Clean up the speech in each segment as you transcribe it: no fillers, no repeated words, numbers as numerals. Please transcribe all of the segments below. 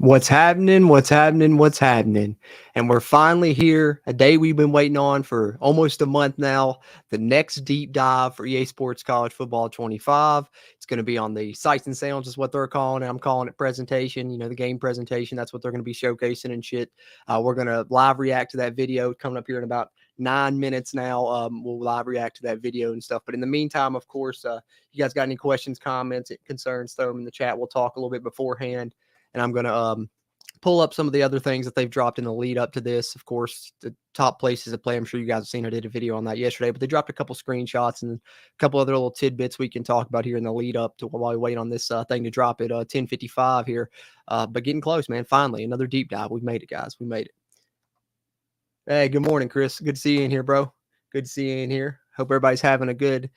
What's happening? What's happening? What's happening? And we're finally here, a day we've been waiting on for almost a month now. The next deep dive for EA Sports College Football 25. It's going to be on the sights and sounds, is what they're calling it. I'm calling it presentation, the game presentation. That's what they're going to be showcasing and shit. We're going to live react to that video coming up here in about 9 minutes now. We'll live react to that video and stuff. But in the meantime, of course, you guys got any questions, comments, concerns, throw them in the chat. We'll talk a little bit beforehand. And I'm going to pull up some of the other things that they've dropped in the lead up to this. Of course, the top places to play. I'm sure you guys have seen. I did a video on that yesterday, but they dropped a couple screenshots and a couple other little tidbits we can talk about here in the lead up to while we wait on this thing to drop at 10:55 here. But getting close, man. Finally, another deep dive. We made it, guys. We made it. Hey, good morning, Chris. Good to see you in here, bro. Good to see you in here. Hope everybody's having a good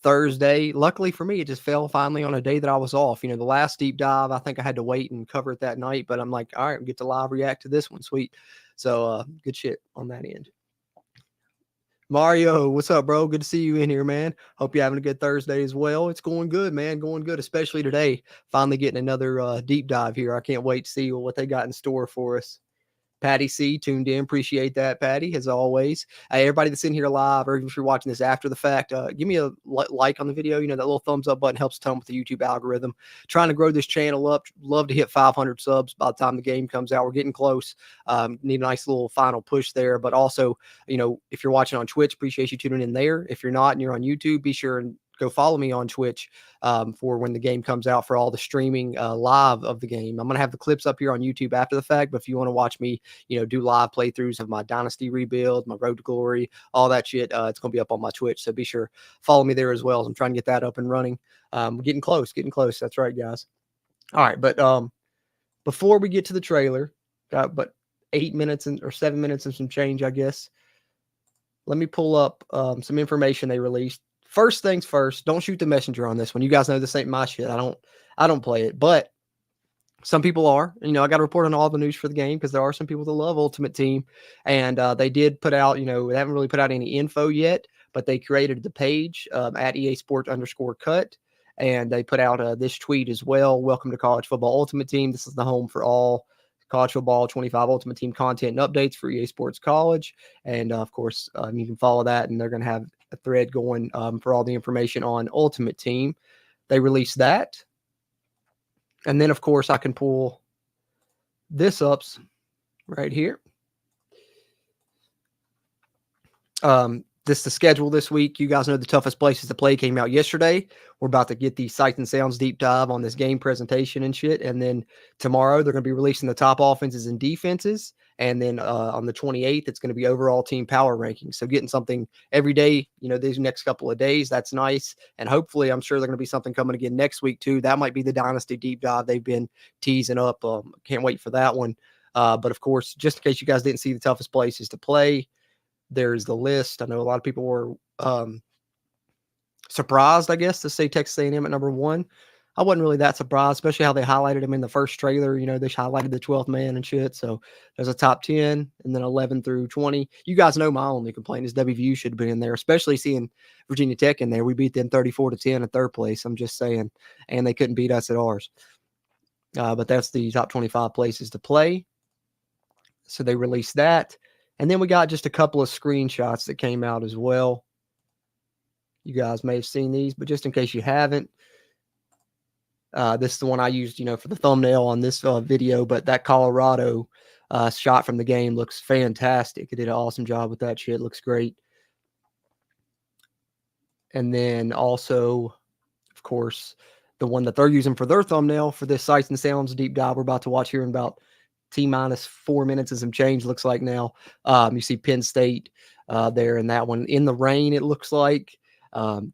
Thursday. Luckily for me, it just fell finally on a day that I was off. The last deep dive, I think I had to wait and cover it that night, but I'm like, all right, get to live react to this one. Sweet. So good shit on that end. Mario, what's up, bro? Good to see you in here, man. Hope you're having a good Thursday as well. It's going good, man. Going good, especially today. Finally getting another deep dive here. I can't wait to see what they got in store for us. Patty C tuned in. Appreciate that, Patty, as always. Hey, everybody that's in here live, or if you're watching this after the fact, give me a like on the video. That little thumbs up button helps a ton with the YouTube algorithm. Trying to grow this channel up. Love to hit 500 subs by the time the game comes out. We're getting close. Need a nice little final push there. But also, if you're watching on Twitch, appreciate you tuning in there. If you're not and you're on YouTube, be sure and go follow me on Twitch for when the game comes out for all the streaming live of the game. I'm going to have the clips up here on YouTube after the fact, but if you want to watch me, do live playthroughs of my Dynasty rebuild, my Road to Glory, all that shit, it's going to be up on my Twitch. So be sure, follow me there as well. I'm trying to get that up and running. We're getting close. That's right, guys. All right. But before we get to the trailer, got but 8 minutes or 7 minutes and some change, I guess. Let me pull up some information they released. First things first, don't shoot the messenger on this one. You guys know this ain't my shit. I don't play it, but some people are. I got to report on all the news for the game because there are some people that love Ultimate Team, and they did put out. They haven't really put out any info yet, but they created the page at EA Sports _cut, and they put out this tweet as well. Welcome to College Football Ultimate Team. This is the home for all College Football 25 Ultimate Team content and updates for EA Sports College, and of course, you can follow that, and they're going to have a thread going for all the information on Ultimate Team. They released that. And then, of course, I can pull this up right here. This is the schedule this week. You guys know the toughest places to play came out yesterday. We're about to get the sights and sounds deep dive on this game presentation and shit. And then tomorrow they're going to be releasing the top offenses and defenses. And then on the 28th, it's going to be overall team power rankings. So getting something every day, these next couple of days, that's nice. And hopefully, I'm sure there's going to be something coming again next week too. That might be the Dynasty deep dive they've been teasing up. Can't wait for that one. But of course, just in case you guys didn't see the toughest places to play, there's the list. I know a lot of people were surprised, I guess, to say Texas A&M at number 1. I wasn't really that surprised, especially how they highlighted him in the first trailer. They highlighted the 12th man and shit. So there's a top 10 and then 11 through 20. You guys know my only complaint is WVU should have been in there, especially seeing Virginia Tech in there. We beat them 34-10 in third place. I'm just saying. And they couldn't beat us at ours. But that's the top 25 places to play. So they released that. And then we got just a couple of screenshots that came out as well. You guys may have seen these, but just in case you haven't, this is the one I used, for the thumbnail on this video. But that Colorado shot from the game looks fantastic. It did an awesome job with that shit. Looks great. And then also, of course, the one that they're using for their thumbnail for this Sights and Sounds deep dive we're about to watch here in about T-minus 4 minutes and some change, looks like now. You see Penn State there in that one. In the rain, it looks like.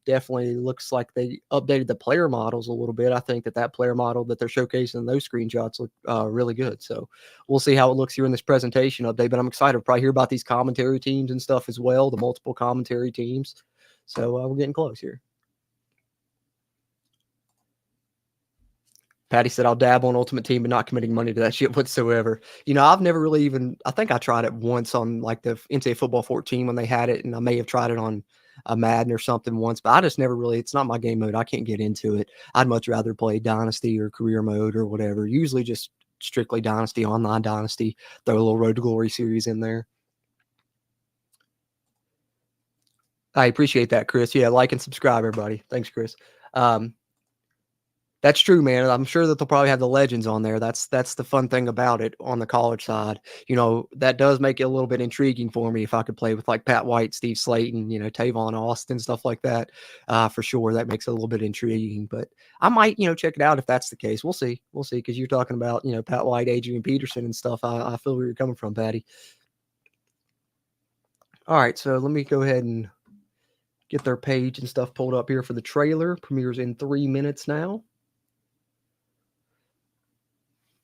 Definitely looks like they updated the player models a little bit. I think that player model that they're showcasing in those screenshots look really good. So we'll see how it looks here in this presentation update. But I'm excited to probably hear about these commentary teams and stuff as well, the multiple commentary teams. So we're getting close here. Patty said, I'll dab on Ultimate Team, but not committing money to that shit whatsoever. I've never really even, I think I tried it once on like the NCAA Football 14 when they had it, and I may have tried it on a Madden or something once, but I just never really, it's not my game mode. I can't get into it. I'd much rather play Dynasty or career mode or whatever. Usually just strictly Dynasty, online Dynasty. Throw a little Road to Glory series in there. I appreciate that, Chris. Yeah, like and subscribe, everybody. Thanks, Chris. That's true, man. I'm sure that they'll probably have the legends on there. That's the fun thing about it on the college side. That does make it a little bit intriguing for me if I could play with like Pat White, Steve Slayton, Tavon Austin, stuff like that. For sure, that makes it a little bit intriguing. But I might, check it out if that's the case. We'll see. We'll see, because you're talking about, Pat White, Adrian Peterson and stuff. I feel where you're coming from, Patty. All right, so let me go ahead and get their page and stuff pulled up here for the trailer. Premieres in 3 minutes now.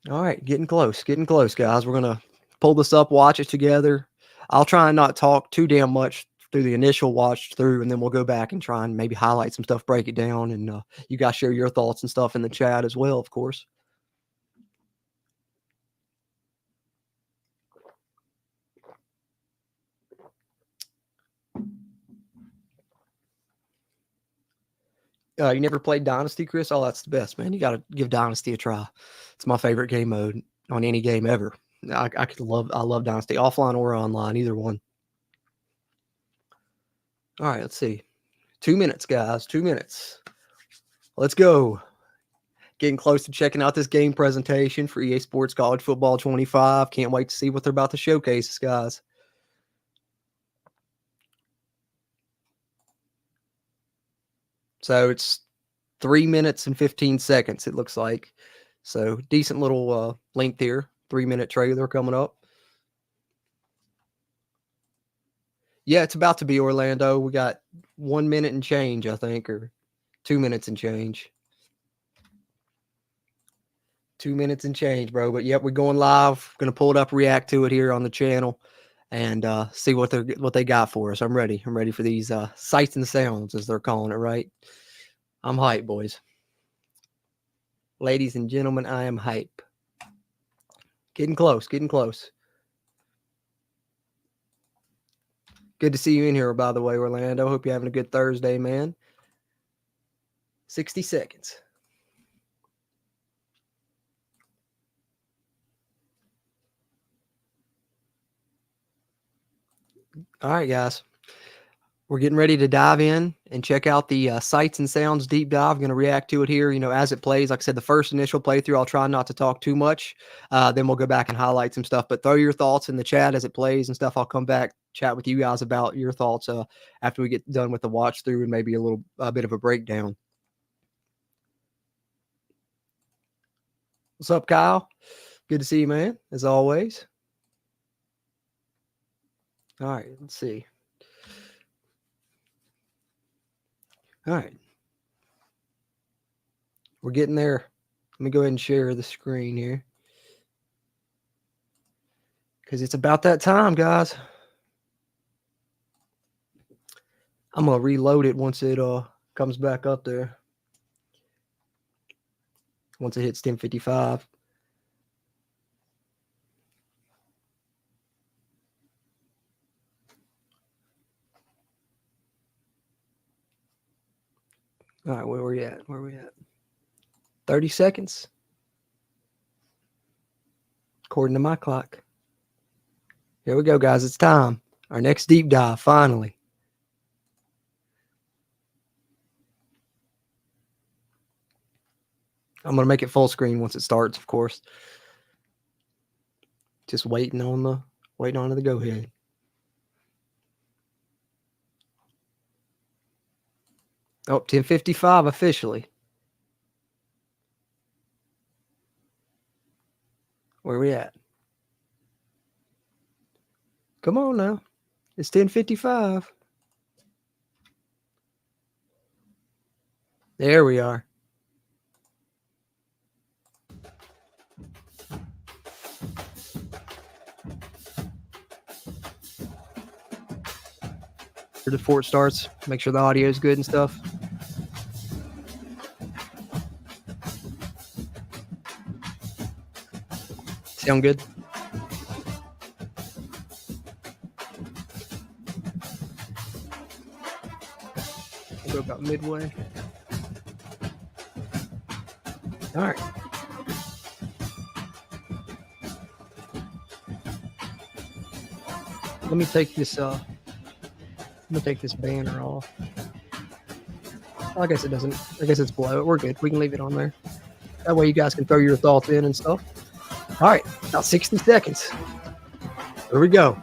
All right, getting close, guys. We're going to pull this up, watch it together. I'll try and not talk too damn much through the initial watch through, and then we'll go back and try and maybe highlight some stuff, break it down, and you guys share your thoughts and stuff in the chat as well, of course. You never played Dynasty, Chris? Oh, that's the best, man. You got to give Dynasty a try. It's my favorite game mode on any game ever. I love Dynasty, offline or online, either one. All right, let's see. 2 minutes, guys. 2 minutes. Let's go. Getting close to checking out this game presentation for EA Sports College Football 25. Can't wait to see what they're about to showcase, guys. So it's 3 minutes and 15 seconds, it looks like. So decent little length here. 3-minute trailer coming up. Yeah, it's about to be Orlando. We got 1 minute and change, I think, or 2 minutes and change. 2 minutes and change, bro. But yep, we're going live. Going to pull it up, react to it here on the channel, and see what they got for us. I'm ready. I'm ready for these sights and sounds, as they're calling it, right? I'm hype, boys. Ladies and gentlemen, I am hype. Getting close, getting close. Good to see you in here, by the way, Orlando. Hope you're having a good Thursday, man. 60 seconds. All right, guys. We're getting ready to dive in and check out the sights and sounds deep dive. I'm going to react to it here, as it plays. Like I said, the first initial playthrough, I'll try not to talk too much. Then we'll go back and highlight some stuff. But throw your thoughts in the chat as it plays and stuff. I'll come back, chat with you guys about your thoughts after we get done with the watch through and maybe a bit of a breakdown. What's up, Kyle? Good to see you, man, as always. All right, let's see. All right. We're getting there. Let me go ahead and share the screen here, because it's about that time, guys. I'm going to reload it once it comes back up there. Once it hits 10:55. All right, where we at? 30 seconds. According to my clock. Here we go, guys. It's time. Our next deep dive, finally. I'm going to make it full screen once it starts, of course. Just waiting on the go ahead. Oh, 10:55 officially. Where we at? Come on now. It's 10:55. There we are. Before it starts, make sure the audio is good and stuff. Sound good? We'll go about midway. All right. Let me take this banner off. Well, I guess it doesn't. I guess it's below it. We're good. We can leave it on there. That way you guys can throw your thoughts in and stuff. All right, about 60 seconds. Here we go.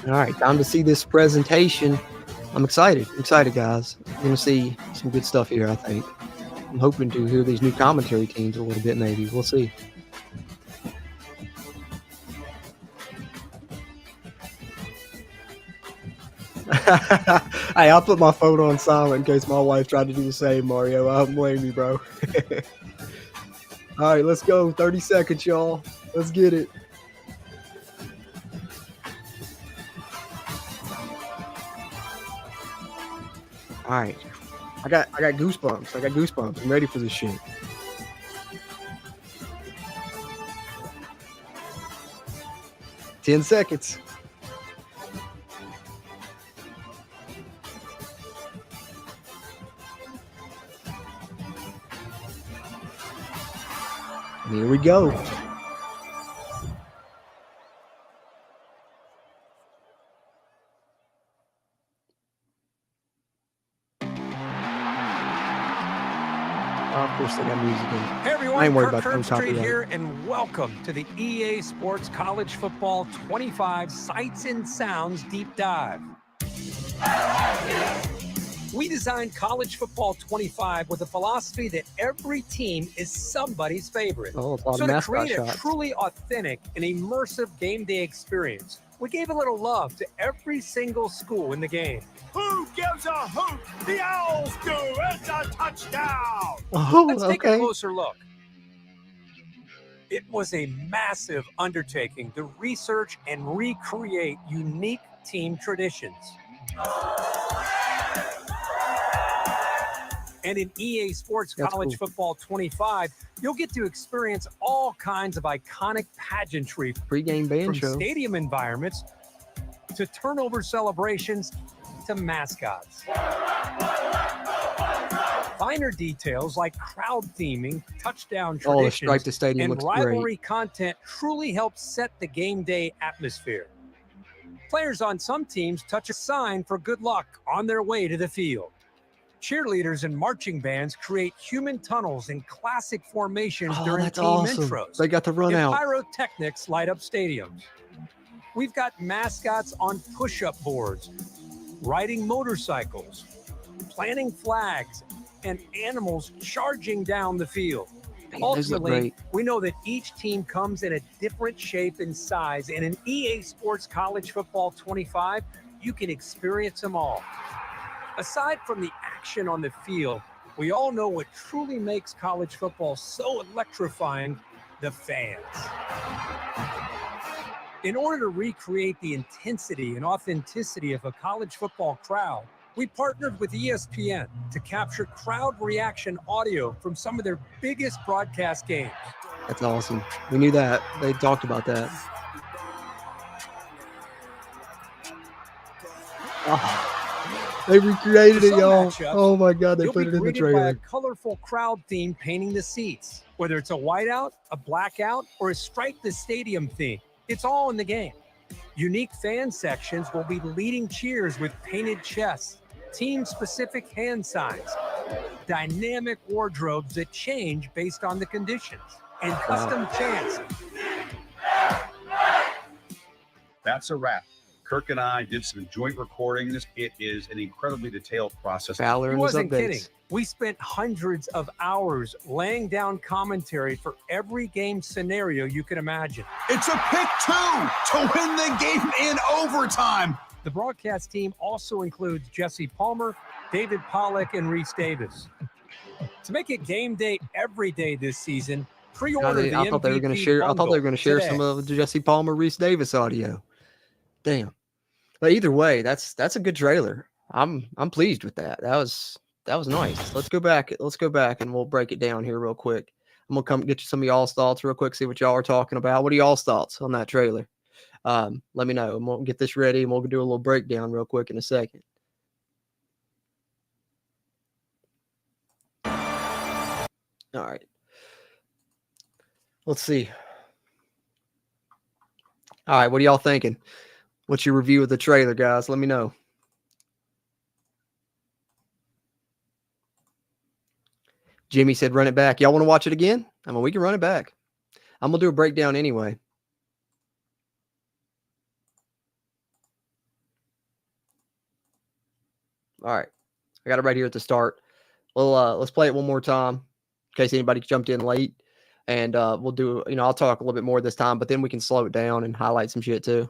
All right, time to see this presentation. I'm excited. Guys. We're going to see some good stuff here, I think. I'm hoping to hear these new commentary teams a little bit, maybe. We'll see. Hey, I'll put my phone on silent in case my wife tried to do the same, Mario. I don't blame you, bro. All right, let's go. 30 seconds, y'all. Let's get it. All right. I got goosebumps. I'm ready for this shit. Ten seconds. Here we go. Of course, they got music in. Hey everyone, I ain't worried Kirk about Herbstreit copyright here, and welcome to the EA Sports College Football 25 Sights and Sounds Deep Dive. We designed College Football 25 with a philosophy that every team is somebody's favorite. Oh, it's a lot So of to mascot create a shots. truly authentic and immersive game day experience, we gave a little love to every single school in the game. Who gives a hoot? The Owls do. It's a touchdown. Oh, Let's take okay. a closer look. It was a massive undertaking to research and recreate unique team traditions. And in EA Sports That's College cool. Football 25, you'll get to experience all kinds of iconic pageantry, Pre-game band from show. stadium environments to turnover celebrations to mascots. Finer details like crowd theming, touchdown Oh, the traditions, stripe the stadium and looks great. rivalry content truly helps set the game day atmosphere. Players on some teams touch a sign for good luck on their way to the field. Cheerleaders and marching bands create human tunnels in classic formations Oh, during that's team awesome. intros. They got to run And out. pyrotechnics light up stadiums. We've got mascots on push-up boards, riding motorcycles, planting flags, and animals charging down the field. Man, those look Ultimately, great. we know that each team comes in a different shape and size, and in EA Sports College Football 25, you can experience them all. Aside from the action on the field, we all know what truly makes college football so electrifying: the fans. In order to recreate the intensity and authenticity of a college football crowd, we partnered with ESPN to capture crowd reaction audio from some of their biggest broadcast games. That's awesome. We knew that. They talked about that. Oh, they recreated For it, some y'all. matchups, Oh my God, they You'll put be it in the greeted by a trailer. colorful crowd theme painting the seats. Whether it's a whiteout, a blackout, or a stripe the stadium theme, it's all in the game. Unique fan sections will be leading cheers with painted chests, team-specific hand signs, dynamic wardrobes that change based on the conditions, and custom chants. That's a wrap. Kirk and I did some joint recordings. It is an incredibly detailed process. Fowler He and his wasn't updates. kidding. We spent hundreds of hours laying down commentary for every game scenario you can imagine. It's a pick two to win the game in overtime. The broadcast team also includes Jesse Palmer, David Pollack, and Reese Davis. To make it game day every day this season, pre-order the I thought they were going to MVP share. I thought they were bundle going to share today. some of Jesse Palmer, Reese Davis audio. Damn. But either way, that's a good trailer. I'm pleased with that. That was nice. Let's go back and we'll break it down here real quick. I'm gonna come get you some of y'all's thoughts real quick, see what y'all are talking about. What are y'all's thoughts on that trailer? Let me know. And we'll get this ready and we'll do a little breakdown real quick in a second. All right. Let's see. All right, what are y'all thinking? What's your review of the trailer, guys? Let me know. Jimmy said run it back. Y'all want to watch it again? I mean, we can run it back. I'm going to do a breakdown anyway. All right. I got it right here at the start. Well, let's play it one more time in case anybody jumped in late. And we'll do, I'll talk a little bit more this time, but then we can slow it down and highlight some shit too.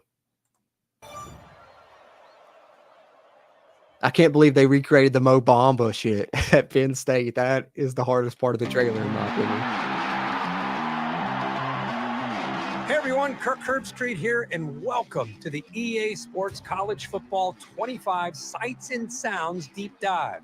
I can't believe they recreated the Mo Bamba shit at Penn State. That is the hardest part of the trailer, in my opinion. Hey everyone, Kirk Herbstreit here, and welcome to the EA Sports College Football 25 Sights and Sounds Deep Dive.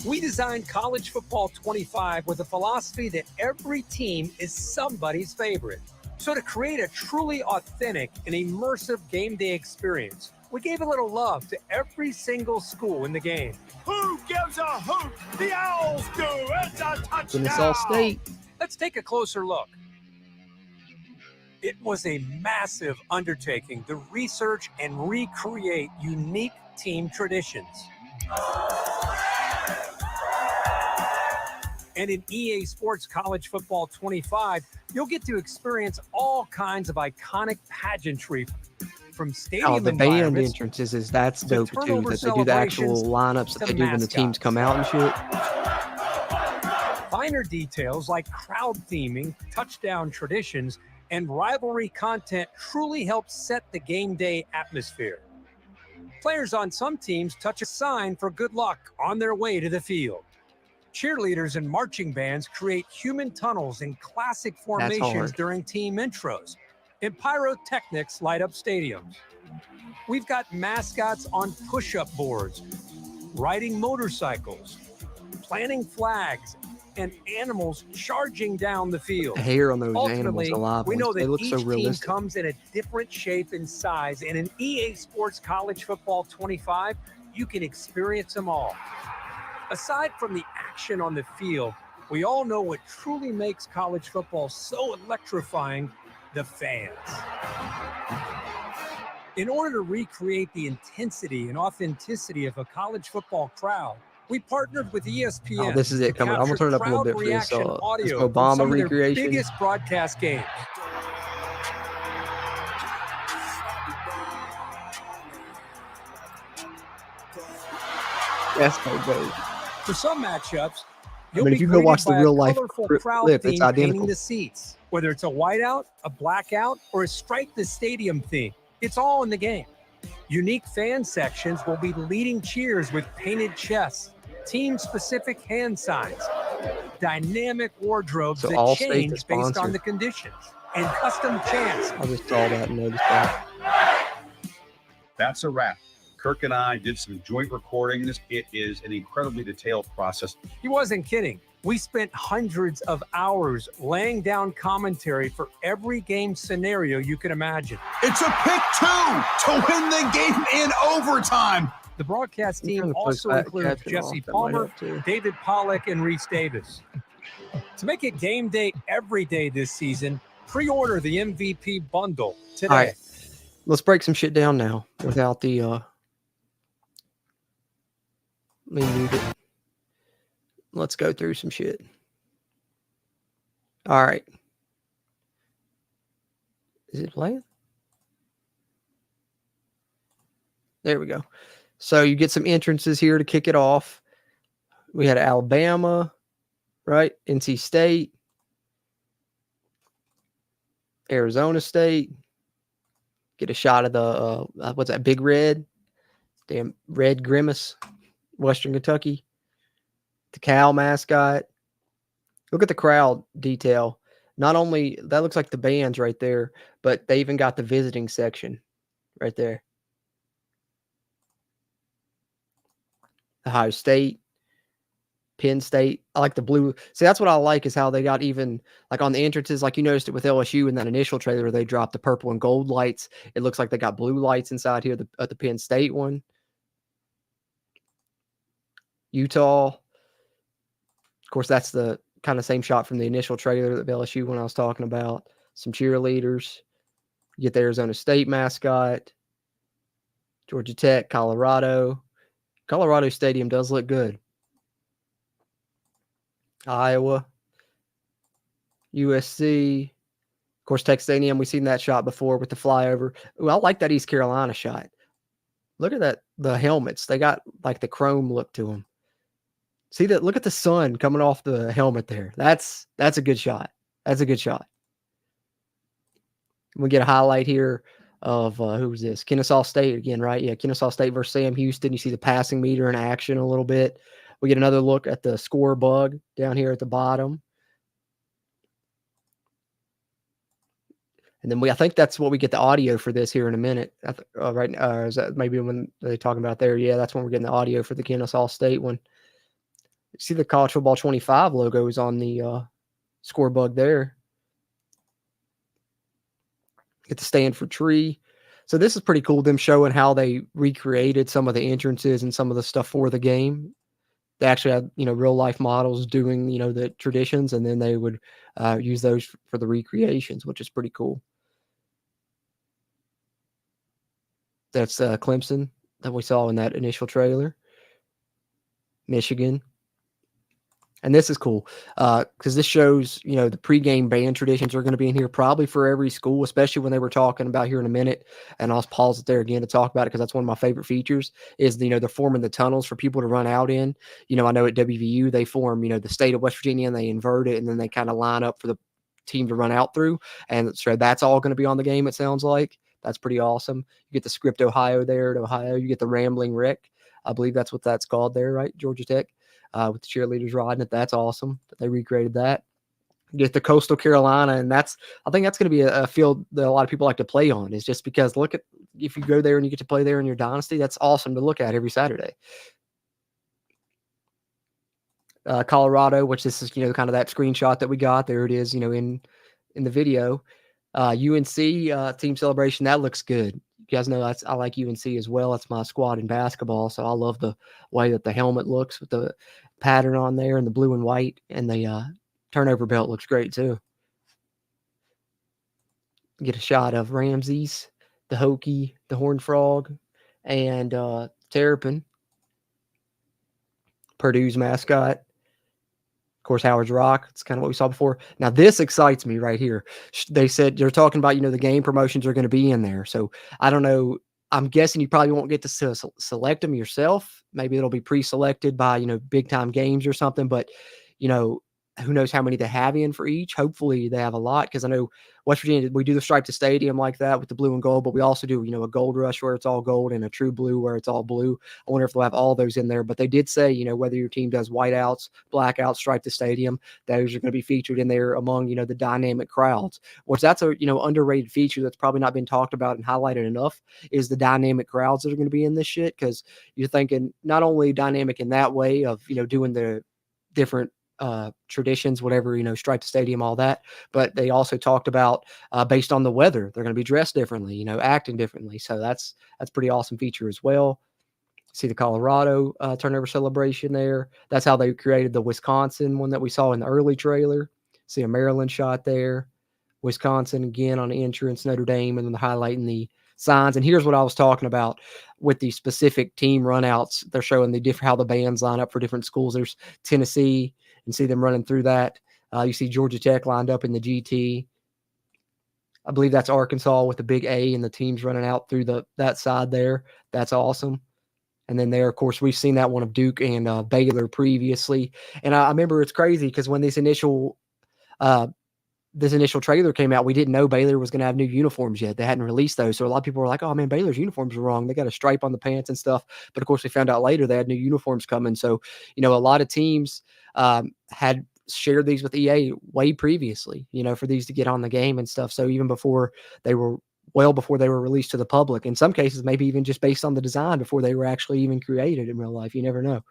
We designed College Football 25 with a philosophy that every team is somebody's favorite. So to create a truly authentic and immersive game day experience, we gave a little love to every single school in the game. Who gives a hoot? The Owls do. It's a touchdown. Kennesaw State. Let's take a closer look. It was a massive undertaking to research and recreate unique team traditions. And in EA Sports College Football 25, you'll get to experience all kinds of iconic pageantry from stadium the band environments entrances, that's dope too, turnover that they do the actual celebrations lineups to that they do when the teams come out and shit. finer details like crowd theming, touchdown traditions, and rivalry content truly help set the game day atmosphere. Players on some teams touch a sign for good luck on their way to the field. Cheerleaders and marching bands create human tunnels in classic formations hard. during team intros, and pyrotechnics light up stadiums. We've got mascots on push-up boards, riding motorcycles, planting flags, and animals charging down the field. The hair on those animals Ultimately, alive we know ones, that they look each so team realistic. comes in a different shape and size, and in EA Sports College Football 25, you can experience them all. Aside from the action on the field, we all know what truly makes college football so electrifying: the fans. In order to recreate the intensity and authenticity of a college football crowd, we partnered with ESPN. Oh, this is it to coming. I'm gonna capture turn it up a little crowd bit for this, reaction this audio from Obama some of their recreation. biggest broadcast games. That's so dope. For some matchups, I you'll mean, be if you go greeted watch the by a real life colorful clip, crowd it's theme painting identical. the seats. Whether it's a whiteout, a blackout, or a strike the stadium theme, it's all in the game. Unique fan sections will be leading cheers with painted chests, team-specific hand signs, dynamic wardrobes So that all states change are based on sponsored. the conditions, and custom chants. I just saw that and noticed that. That's a wrap. Kirk and I did some joint recordings. It is an incredibly detailed process. He wasn't kidding. We spent hundreds of hours laying down commentary for every game scenario you could imagine. It's a pick two to win the game in overtime. The broadcast You turn team the closed also caption includes off, Jesse that might Palmer, help too. David Pollack, and Reese Davis. To make it game day every day this season, pre-order the MVP bundle today. All right, let's break some shit down now without the let me mute it. Let's go through some shit. All right. Is it playing? There we go. So you get some entrances here to kick it off. We had Alabama, right? NC State, Arizona State. Get a shot of the what's that? Big Red, damn Red Grimace, Western Kentucky. The Cal mascot. Look at the crowd detail. Not only that looks like the bands right there, but they even got the visiting section right there. Ohio State, Penn State. I like the blue. See, that's what I like is how they got even like on the entrances, like you noticed it with LSU in that initial trailer where they dropped the purple and gold lights. It looks like they got blue lights inside here at the Penn State one. Utah. Of course, that's the kind of same shot from the initial trailer that LSU when I was talking about. Some cheerleaders. You get the Arizona State mascot. Georgia Tech, Colorado. Colorado Stadium does look good. Iowa. USC. Of course, Texas A&M, we've seen that shot before with the flyover. Ooh, I like that East Carolina shot. Look at that, the helmets. They got like the chrome look to them. See that? Look at the sun coming off the helmet there. That's a good shot. That's a good shot. We get a highlight here of who's this? Kennesaw State again, right? Yeah, Kennesaw State versus Sam Houston. You see the passing meter in action a little bit. We get another look at the score bug down here at the bottom. And then I think that's what we get the audio for this here in a minute. Right now, is that maybe when they're talking about there? Yeah, that's when we're getting the audio for the Kennesaw State one. You see the College Football 25 logo is on the score bug there. Get the Stanford tree. So this is pretty cool, them showing how they recreated some of the entrances and some of the stuff for the game. They actually had, real life models doing, the traditions, and then they would use those for the recreations, which is pretty cool. That's Clemson that we saw in that initial trailer. Michigan. And this is cool because this shows, the pregame band traditions are going to be in here probably for every school, especially when they were talking about here in a minute. And I'll pause it there again to talk about it because that's one of my favorite features is, they're forming the tunnels for people to run out in. I know at WVU, they form, the state of West Virginia and they invert it and then they kind of line up for the team to run out through. And so that's all going to be on the game, it sounds like. That's pretty awesome. You get the Script Ohio there at Ohio. You get the Rambling Wreck. I believe that's what that's called there, right? Georgia Tech. With the cheerleaders riding it. That's awesome that they recreated that. Get the Coastal Carolina, and I think that's going to be a field that a lot of people like to play on, is just because if you go there and you get to play there in your dynasty, that's awesome to look at every Saturday. Colorado, which this is, kind of that screenshot that we got. There it is, in the video. UNC team celebration, that looks good. You guys know I like UNC as well. It's my squad in basketball, so I love the way that the helmet looks with the pattern on there and the blue and white, and the turnover belt looks great too. Get a shot of Ramses, the Hokie, the Horned Frog, and Terrapin, Purdue's mascot. Of course, Howard's Rock. It's kind of what we saw before. Now, this excites me right here. They said they're talking about, the game promotions are going to be in there. So I don't know. I'm guessing you probably won't get to select them yourself. Maybe it'll be pre-selected by, big time games or something. But, who knows how many they have in for each. Hopefully they have a lot, because I know West Virginia, we do the stripe to stadium like that with the blue and gold, but we also do, a gold rush where it's all gold and a true blue where it's all blue. I wonder if they'll have all those in there, but they did say, whether your team does whiteouts, blackouts, stripe to stadium, those are going to be featured in there among, the dynamic crowds, which that's a, underrated feature that's probably not been talked about and highlighted enough, is the dynamic crowds that are going to be in this shit. Cause you're thinking not only dynamic in that way of, doing the different traditions, whatever, stripe the stadium, all that, but they also talked about based on the weather, they're going to be dressed differently, acting differently. So that's pretty awesome feature as well. See the Colorado turnover celebration there. That's how they created the Wisconsin one that we saw in the early trailer. See a Maryland shot there. Wisconsin again on the entrance, Notre Dame, and then highlighting the signs. And here's what I was talking about with the specific team runouts. They're showing how the bands line up for different schools. There's Tennessee, and see them running through that. You see Georgia Tech lined up in the GT. I believe that's Arkansas with the big A, and the teams running out through that side there. That's awesome. And then there, of course, we've seen that one of Duke and Baylor previously. And I remember it's crazy because when this initial trailer came out, we didn't know Baylor was going to have new uniforms yet. They hadn't released those. So a lot of people were like, oh man, Baylor's uniforms are wrong. They got a stripe on the pants and stuff. But of course, we found out later they had new uniforms coming. So, a lot of teams had shared these with EA way previously, for these to get on the game and stuff. So even before they were released to the public, in some cases, maybe even just based on the design before they were actually even created in real life. You never know.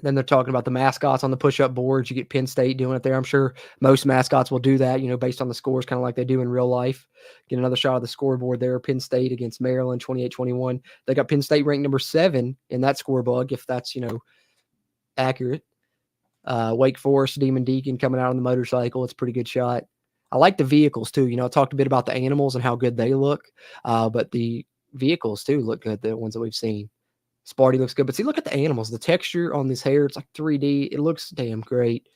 Then they're talking about the mascots on the push-up boards. You get Penn State doing it there. I'm sure most mascots will do that, based on the scores, kind of like they do in real life. Get another shot of the scoreboard there. Penn State against Maryland, 28-21. They got Penn State ranked number 7 in that score bug, if that's, accurate. Wake Forest, Demon Deacon coming out on the motorcycle. It's a pretty good shot. I like the vehicles too. I talked a bit about the animals and how good they look, but the vehicles too look good, the ones that we've seen. Sparty looks good, but see, look at the animals. The texture on this hair, it's like 3D. It looks damn great.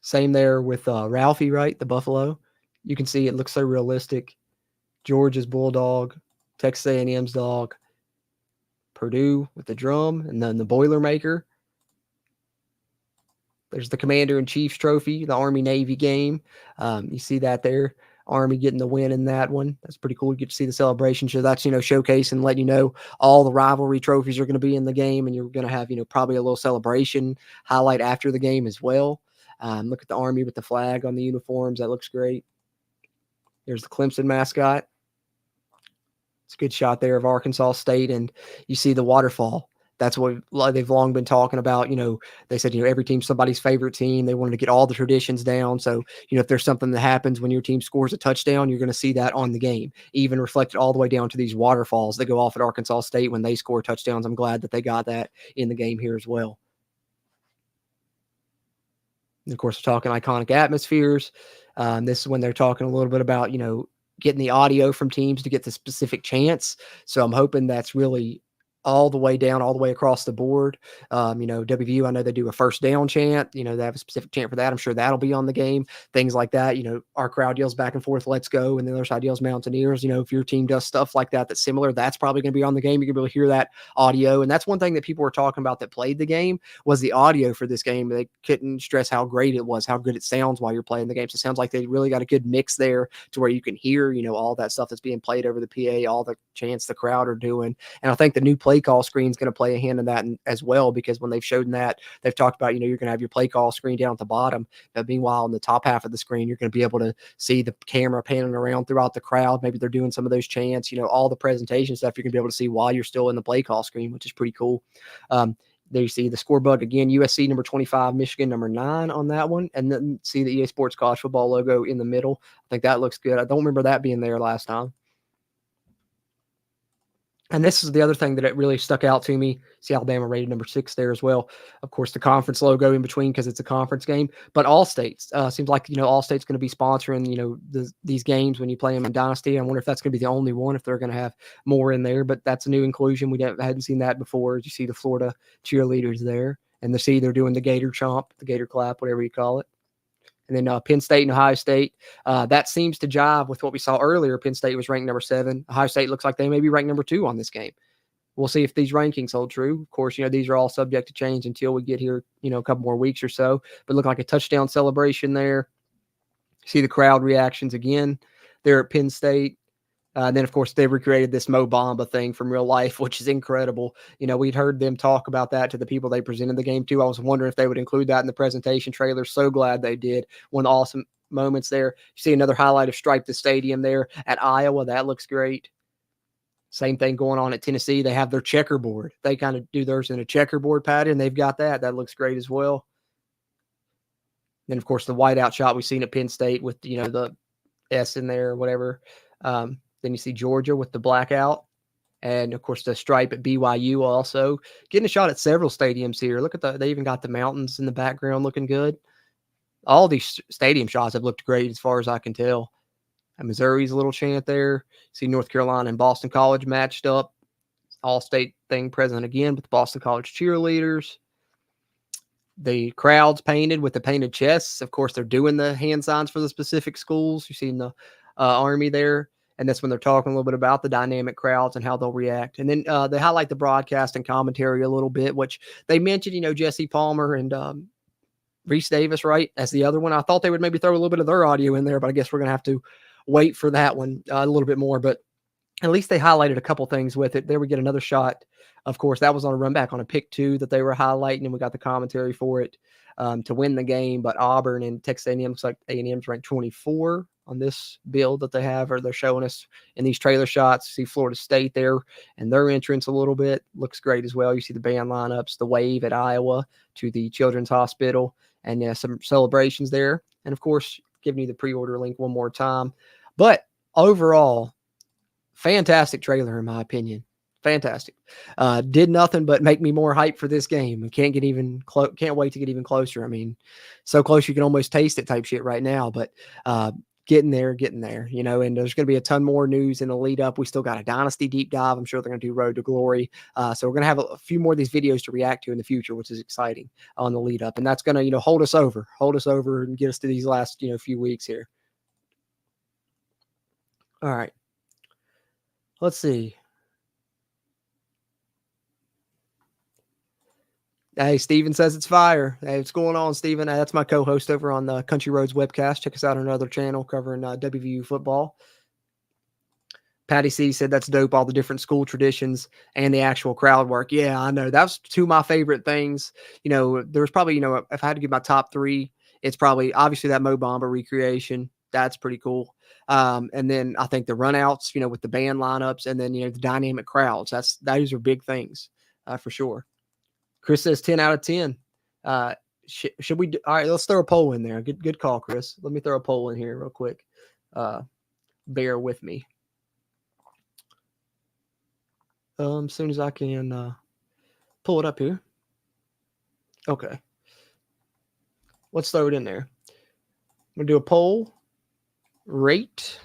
Same there with Ralphie, right? The buffalo. You can see it looks so realistic. Georgia's bulldog, Texas A&M's dog, Purdue with the drum, and then the Boilermaker. There's the Commander-in-Chief's trophy, the Army-Navy game. You see that there. Army getting the win in that one. That's pretty cool. You get to see the celebration. So that's, showcasing, letting you know all the rivalry trophies are going to be in the game, and you're going to have, probably a little celebration highlight after the game as well. Look at the Army with the flag on the uniforms. That looks great. There's the Clemson mascot. It's a good shot there of Arkansas State, and you see the waterfall. That's what they've long been talking about. They said, every team's somebody's favorite team. They wanted to get all the traditions down. So, if there's something that happens when your team scores a touchdown, you're going to see that on the game, even reflected all the way down to these waterfalls that go off at Arkansas State when they score touchdowns. I'm glad that they got that in the game here as well. And of course, we're talking iconic atmospheres. This is when they're talking a little bit about, getting the audio from teams to get the specific chants. So I'm hoping that's really all the way down, all the way across the board. WVU, I know they do a first down chant. They have a specific chant for that. I'm sure that'll be on the game. Things like that. Our crowd yells back and forth, "Let's go," and the other side yells "Mountaineers." If your team does stuff like that that's similar, that's probably going to be on the game. You're going to be able to hear that audio. And that's one thing that people were talking about that played the game was the audio for this game. They couldn't stress how great it was, how good it sounds while you're playing the game. So it sounds like they really got a good mix there to where you can hear, all that stuff that's being played over the PA, all the chants the crowd are doing. And I think the new play call screen is going to play a hand in that as well, because when they've shown that, they've talked about, you're going to have your play call screen down at the bottom. Meanwhile, in the top half of the screen, you're going to be able to see the camera panning around throughout the crowd. Maybe they're doing some of those chants, all the presentation stuff you're going to be able to see while you're still in the play call screen, which is pretty cool. There you see the scoreboard again, USC number 25, Michigan number 9 on that one. And then see the EA Sports College Football logo in the middle. I think that looks good. I don't remember that being there last time. And this is the other thing that it really stuck out to me. See Alabama rated number 6 there as well. Of course, the conference logo in between because it's a conference game. But all states, seems like, all states going to be sponsoring, these games when you play them in Dynasty. I wonder if that's going to be the only one, if they're going to have more in there. But that's a new inclusion. We hadn't seen that before. You see the Florida cheerleaders there. And they're doing the Gator Chomp, the Gator Clap, whatever you call it. And then Penn State and Ohio State, that seems to jive with what we saw earlier. Penn State was ranked number 7. Ohio State looks like they may be ranked number 2 on this game. We'll see if these rankings hold true. Of course, these are all subject to change until we get here, a couple more weeks or so. But look like a touchdown celebration there. See the crowd reactions again there at Penn State. Then, of course, they recreated this Mo Bamba thing from real life, which is incredible. We'd heard them talk about that to the people they presented the game to. I was wondering if they would include that in the presentation trailer. So glad they did. One of the awesome moments there. You see another highlight of Stripe the Stadium there at Iowa. That looks great. Same thing going on at Tennessee. They have their checkerboard. They kind of do theirs in a checkerboard pattern. They've got that. That looks great as well. Then, of course, the whiteout shot we've seen at Penn State with, the S in there or whatever. Then you see Georgia with the blackout. And, of course, the stripe at BYU also. Getting a shot at several stadiums here. Look at they even got the mountains in the background looking good. All these stadium shots have looked great as far as I can tell. And Missouri's a little chant there. See North Carolina and Boston College matched up. All-state thing present again with the Boston College cheerleaders. The crowds painted with the painted chests. Of course, they're doing the hand signs for the specific schools. You've seen the Army there. And that's when they're talking a little bit about the dynamic crowds and how they'll react. And then they highlight the broadcast and commentary a little bit, which they mentioned, Jesse Palmer and Reese Davis, right, as the other one. I thought they would maybe throw a little bit of their audio in there, but I guess we're going to have to wait for that one a little bit more. But at least they highlighted a couple things with it. There we get another shot. Of course, that was on a run back on a pick 2 that they were highlighting, and we got the commentary for it to win the game. But Auburn and Texas A&M, looks like A&M's ranked 24 on this build that they have, or they're showing us in these trailer shots. See Florida State there and their entrance a little bit. Looks great as well. You see the band lineups, the wave at Iowa to the Children's Hospital, and some celebrations there. And, of course, giving you the pre-order link one more time. But overall, fantastic trailer in my opinion. Fantastic. Did nothing but make me more hyped for this game. And can't wait to get even closer. I mean, so close you can almost taste it type shit right now. But getting there, you know, and there's going to be a ton more news in the lead up. We still got a Dynasty deep dive. I'm sure they're going to do Road to Glory. So we're going to have a few more of these videos to react to in the future, which is exciting on the lead up. And that's going to, you know, hold us over and get us to these last, you know, few weeks here. All right. Let's see. Hey, Steven says it's fire. Hey, what's going on, Steven? That's my co-host over on the Country Roads webcast. Check us out on another channel covering WVU football. Patty C said that's dope, all the different school traditions and the actual crowd work. Yeah, I know. That's two of my favorite things. You know, there's probably, you know, if I had to give my top three, it's probably obviously that Mo Bamba recreation. That's pretty cool. And then I think the runouts, you know, with the band lineups, and then, you know, the dynamic crowds. Those are big things for sure. Chris says 10 out of 10. Should we? All right, let's throw a poll in there. Good call, Chris. Let me throw a poll in here real quick. Bear with me. As soon as I can pull it up here. Okay. Let's throw it in there. I'm going to do a poll. Rate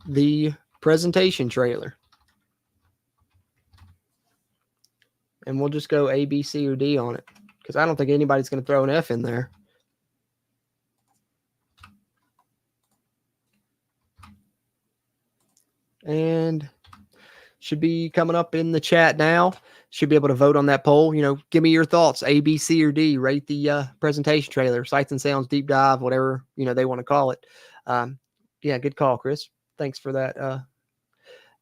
the presentation trailer. And we'll just go A, B, C, or D on it, because I don't think anybody's going to throw an F in there. And should be coming up in the chat now. Should be able to vote on that poll. You know, give me your thoughts. A, B, C, or D. Rate the presentation trailer, Sights and Sounds deep dive, whatever, you know, they want to call it. Yeah, good call, Chris. Thanks for that.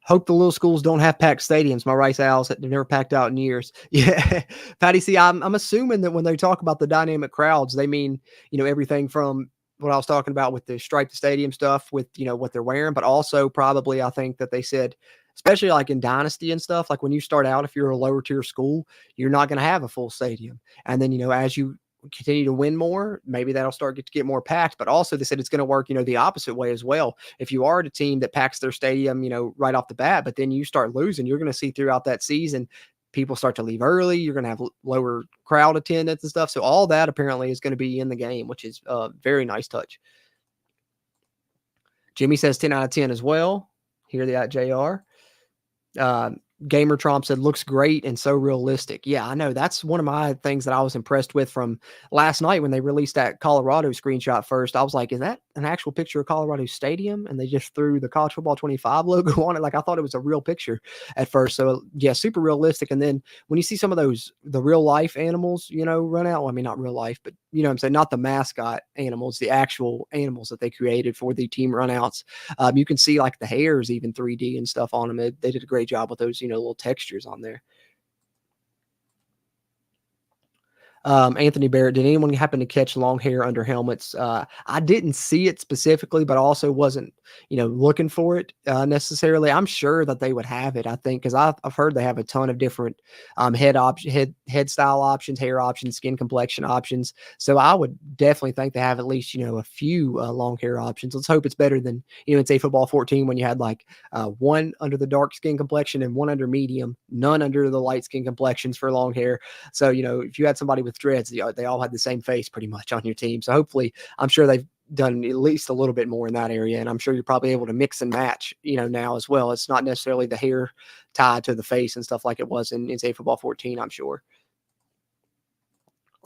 Hope the little schools don't have packed stadiums. My Rice Owls, they've never packed out in years. Yeah. Patty C, I'm assuming that when they talk about the dynamic crowds, they mean, you know, everything from what I was talking about with the stripe the stadium stuff with, you know, what they're wearing, but also probably I think that they said, especially like in Dynasty and stuff, like when you start out, if you're a lower tier school, you're not going to have a full stadium. And then, you know, as you continue to win more, maybe that'll start to get more packed. But also they said it's going to work, you know, the opposite way as well. If you are a team that packs their stadium, you know, right off the bat, but then you start losing, you're going to see throughout that season, people start to leave early. You're going to have lower crowd attendance and stuff. So all that apparently is going to be in the game, which is a very nice touch. Jimmy says 10 out of 10 as well. Hear that, JR. Gamer Trump said looks great and so realistic. Yeah, I know. That's one of my things that I was impressed with from last night when they released that Colorado screenshot first. I was like, is that an actual picture of Colorado Stadium? And they just threw the College Football 25 logo on it. Like I thought it was a real picture at first. So yeah, super realistic. And then when you see some of the real life animals, you know, run out, well, I mean, not real life, but you know what I'm saying? Not the mascot animals, the actual animals that they created for the team runouts. You can see like the hairs, even 3D and stuff on them. They did a great job with those, you know, little textures on there. Anthony Barrett, did anyone happen to catch long hair under helmets? I didn't see it specifically, but also wasn't, you know, looking for it necessarily. I'm sure that they would have it, I think, because I've heard they have a ton of different head style options, hair options, skin complexion options. So I would definitely think they have at least, you know, a few long hair options. Let's hope it's better than, you know, in say football 14 when you had like one under the dark skin complexion and one under medium, none under the light skin complexions for long hair. So, you know, if you had somebody with dreads, they all had the same face pretty much on your team. So hopefully, I'm sure they've done at least a little bit more in that area. And I'm sure you're probably able to mix and match, you know, now as well. It's not necessarily the hair tied to the face and stuff like it was in say football 14, I'm sure.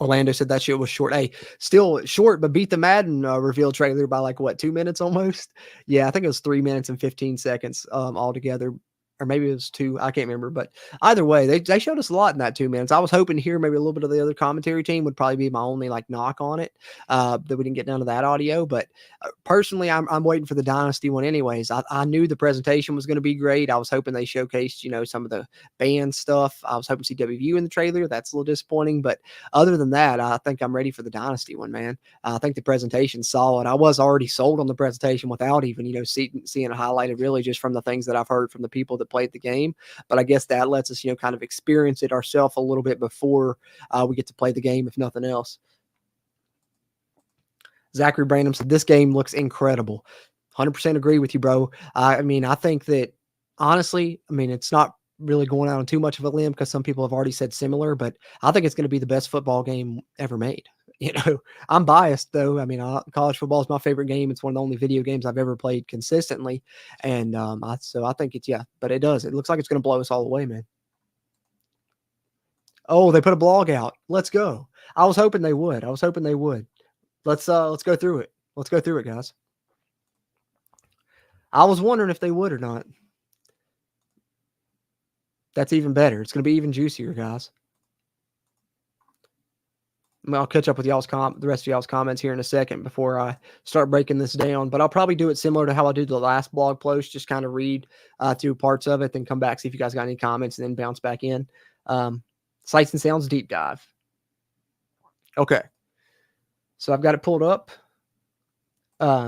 Orlando said that shit was short. Hey, still short, but beat the Madden reveal trailer by like what, 2 minutes almost? Yeah, I think it was 3 minutes and 15 seconds altogether. Or maybe it was 2. I can't remember. But either way, they showed us a lot in that 2 minutes. I was hoping to hear maybe a little bit of the other commentary team would probably be my only like knock on it. That we didn't get down to that audio. But personally, I'm waiting for the Dynasty one anyways. I knew the presentation was going to be great. I was hoping they showcased, you know, some of the band stuff. I was hoping to see WVU in the trailer. That's a little disappointing. But other than that, I think I'm ready for the Dynasty one, man. I think the presentation's solid. I was already sold on the presentation without even, you know, seeing it highlighted really just from the things that I've heard from the people that played the game. But I guess that lets us, you know, kind of experience it ourselves a little bit before we get to play the game, if nothing else. Zachary Branham said, this game looks incredible. 100% agree with you, bro. I mean, I think that honestly, I mean, it's not really going out on too much of a limb because some people have already said similar, but I think it's going to be the best football game ever made. I'm biased though. I mean, college football is my favorite game. It's one of the only video games I've ever played consistently, and so I think it's but it does. It looks like it's going to blow us all away, man. Oh, they put a blog out. Let's go. I was hoping they would. Let's go through it. Let's go through it, guys. I was wondering if they would or not. That's even better. It's going to be even juicier, guys. I'll catch up with the rest of y'all's comments here in a second before I start breaking this down. But I'll probably do it similar to how I did the last blog post, just kind of read through parts of it, then come back, see if you guys got any comments, and then bounce back in. Sights and Sounds deep dive. Okay. So I've got it pulled up.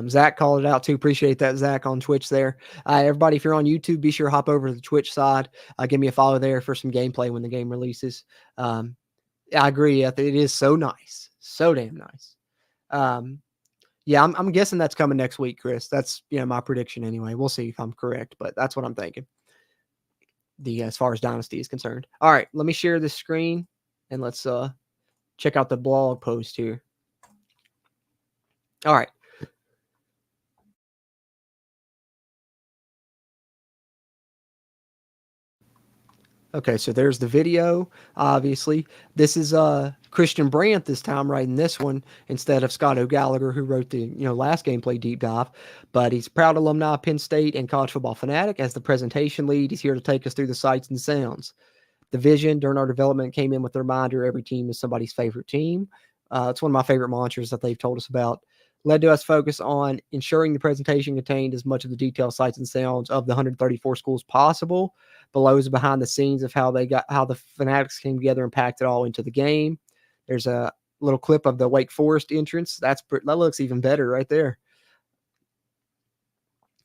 Zach called it out too. Appreciate that, Zach, on Twitch there. Everybody, if you're on YouTube, be sure to hop over to the Twitch side. Give me a follow there for some gameplay when the game releases. I agree. It is so nice. So damn nice. Yeah, I'm guessing that's coming next week, Chris. That's my prediction anyway. We'll see if I'm correct, but that's what I'm thinking. As far as Dynasty is concerned. All right, let me share this screen and let's check out the blog post here. All right. Okay, so there's the video, obviously. This is Christian Brandt this time writing this one instead of Scott O'Gallagher, who wrote the last gameplay deep dive. But he's a proud alumni of Penn State and college football fanatic. As the presentation lead, he's here to take us through the sights and sounds. The vision during our development came in with the reminder every team is somebody's favorite team. It's one of my favorite mantras that they've told us about. Led to us focus on ensuring the presentation contained as much of the detailed sights and sounds of the 134 schools possible. Below is behind the scenes of how the Fanatics came together and packed it all into the game. There's a little clip of the Wake Forest entrance. That looks even better right there.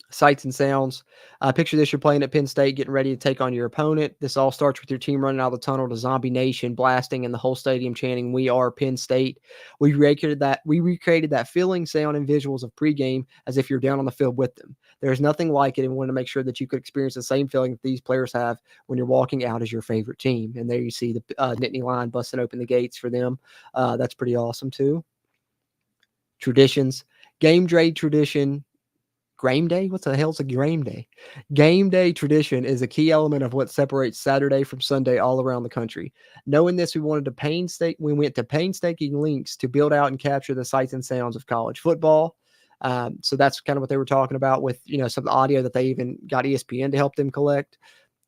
Sights and sounds. Picture this: you're playing at Penn State, getting ready to take on your opponent. This all starts with your team running out of the tunnel to Zombie Nation, blasting, and the whole stadium chanting, "We are Penn State." We recreated that feeling, sound, and visuals of pregame as if you're down on the field with them. There's nothing like it, and we want to make sure that you could experience the same feeling that these players have when you're walking out as your favorite team. And there you see the Nittany Lion busting open the gates for them. That's pretty awesome too. Traditions. Game day tradition. Game day? What the hell's a game day? Game day tradition is a key element of what separates Saturday from Sunday all around the country. Knowing this, we went to painstaking lengths to build out and capture the sights and sounds of college football. So that's kind of what they were talking about with some of the audio that they even got ESPN to help them collect.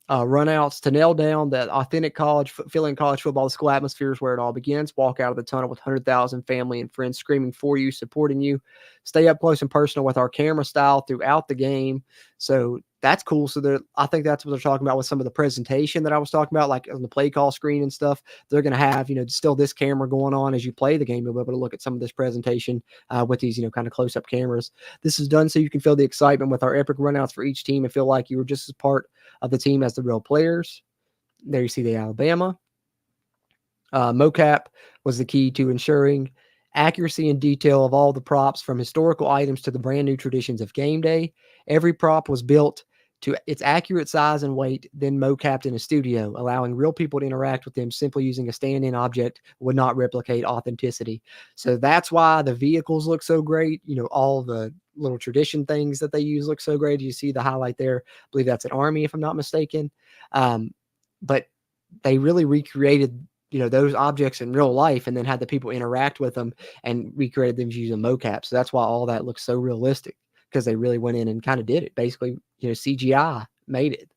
Runouts to nail down that authentic feeling college football. The school atmosphere is where it all begins. Walk out of the tunnel with 100,000 family and friends screaming for you, supporting you. Stay up close and personal with our camera style throughout the game. So that's cool. So I think that's what they're talking about with some of the presentation that I was talking about, like on the play call screen and stuff. They're going to have, still this camera going on as you play the game. You'll be able to look at some of this presentation with these, kind of close-up cameras. This is done so you can feel the excitement with our epic runouts for each team and feel like you were just as part of the team as the real players. There you see the Alabama. Mocap was the key to ensuring accuracy and detail of all the props, from historical items to the brand new traditions of game day. Every prop was built to its accurate size and weight, then mocapped in a studio, allowing real people to interact with them. Simply using a stand-in object would not replicate authenticity. So that's why the vehicles look so great. All the little tradition things that they use look so great. You see the highlight there. I believe that's an Army, if I'm not mistaken. But they really recreated those objects in real life and then had the people interact with them and recreated them using mocap. So that's why all that looks so realistic, because they really went in and kind of did it. Basically, CGI made it.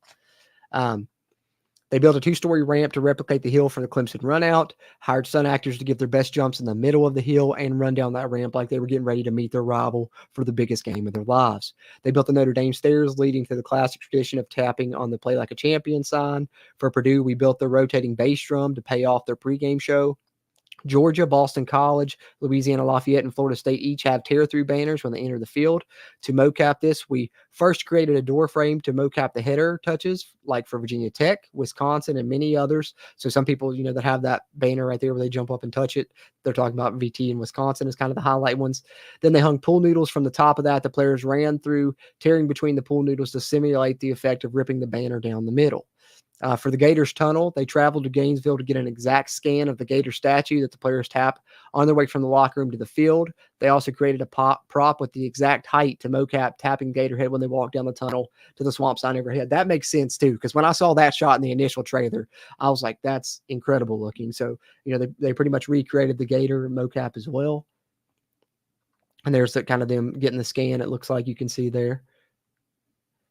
They built a 2-story ramp to replicate the hill for the Clemson runout, hired stunt actors to give their best jumps in the middle of the hill and run down that ramp like they were getting ready to meet their rival for the biggest game of their lives. They built the Notre Dame stairs leading to the classic tradition of tapping on the "Play Like a Champion" sign. For Purdue, we built the rotating bass drum to pay off their pregame show. Georgia, Boston College, Louisiana Lafayette, and Florida State each have tear-through banners when they enter the field. To mocap this, we first created a door frame to mocap the header touches, like for Virginia Tech, Wisconsin, and many others. So some people, that have that banner right there where they jump up and touch it, they're talking about VT in Wisconsin as kind of the highlight ones. Then they hung pool noodles from the top of that. The players ran through, tearing between the pool noodles to simulate the effect of ripping the banner down the middle. For the Gators tunnel, they traveled to Gainesville to get an exact scan of the Gator statue that the players tap on their way from the locker room to the field. They also created a prop with the exact height to mocap tapping Gator head when they walk down the tunnel to the swamp sign overhead. That makes sense too, because when I saw that shot in the initial trailer, I was like, that's incredible looking. So, they pretty much recreated the Gator mocap as well. And there's the kind of them getting the scan, it looks like you can see there.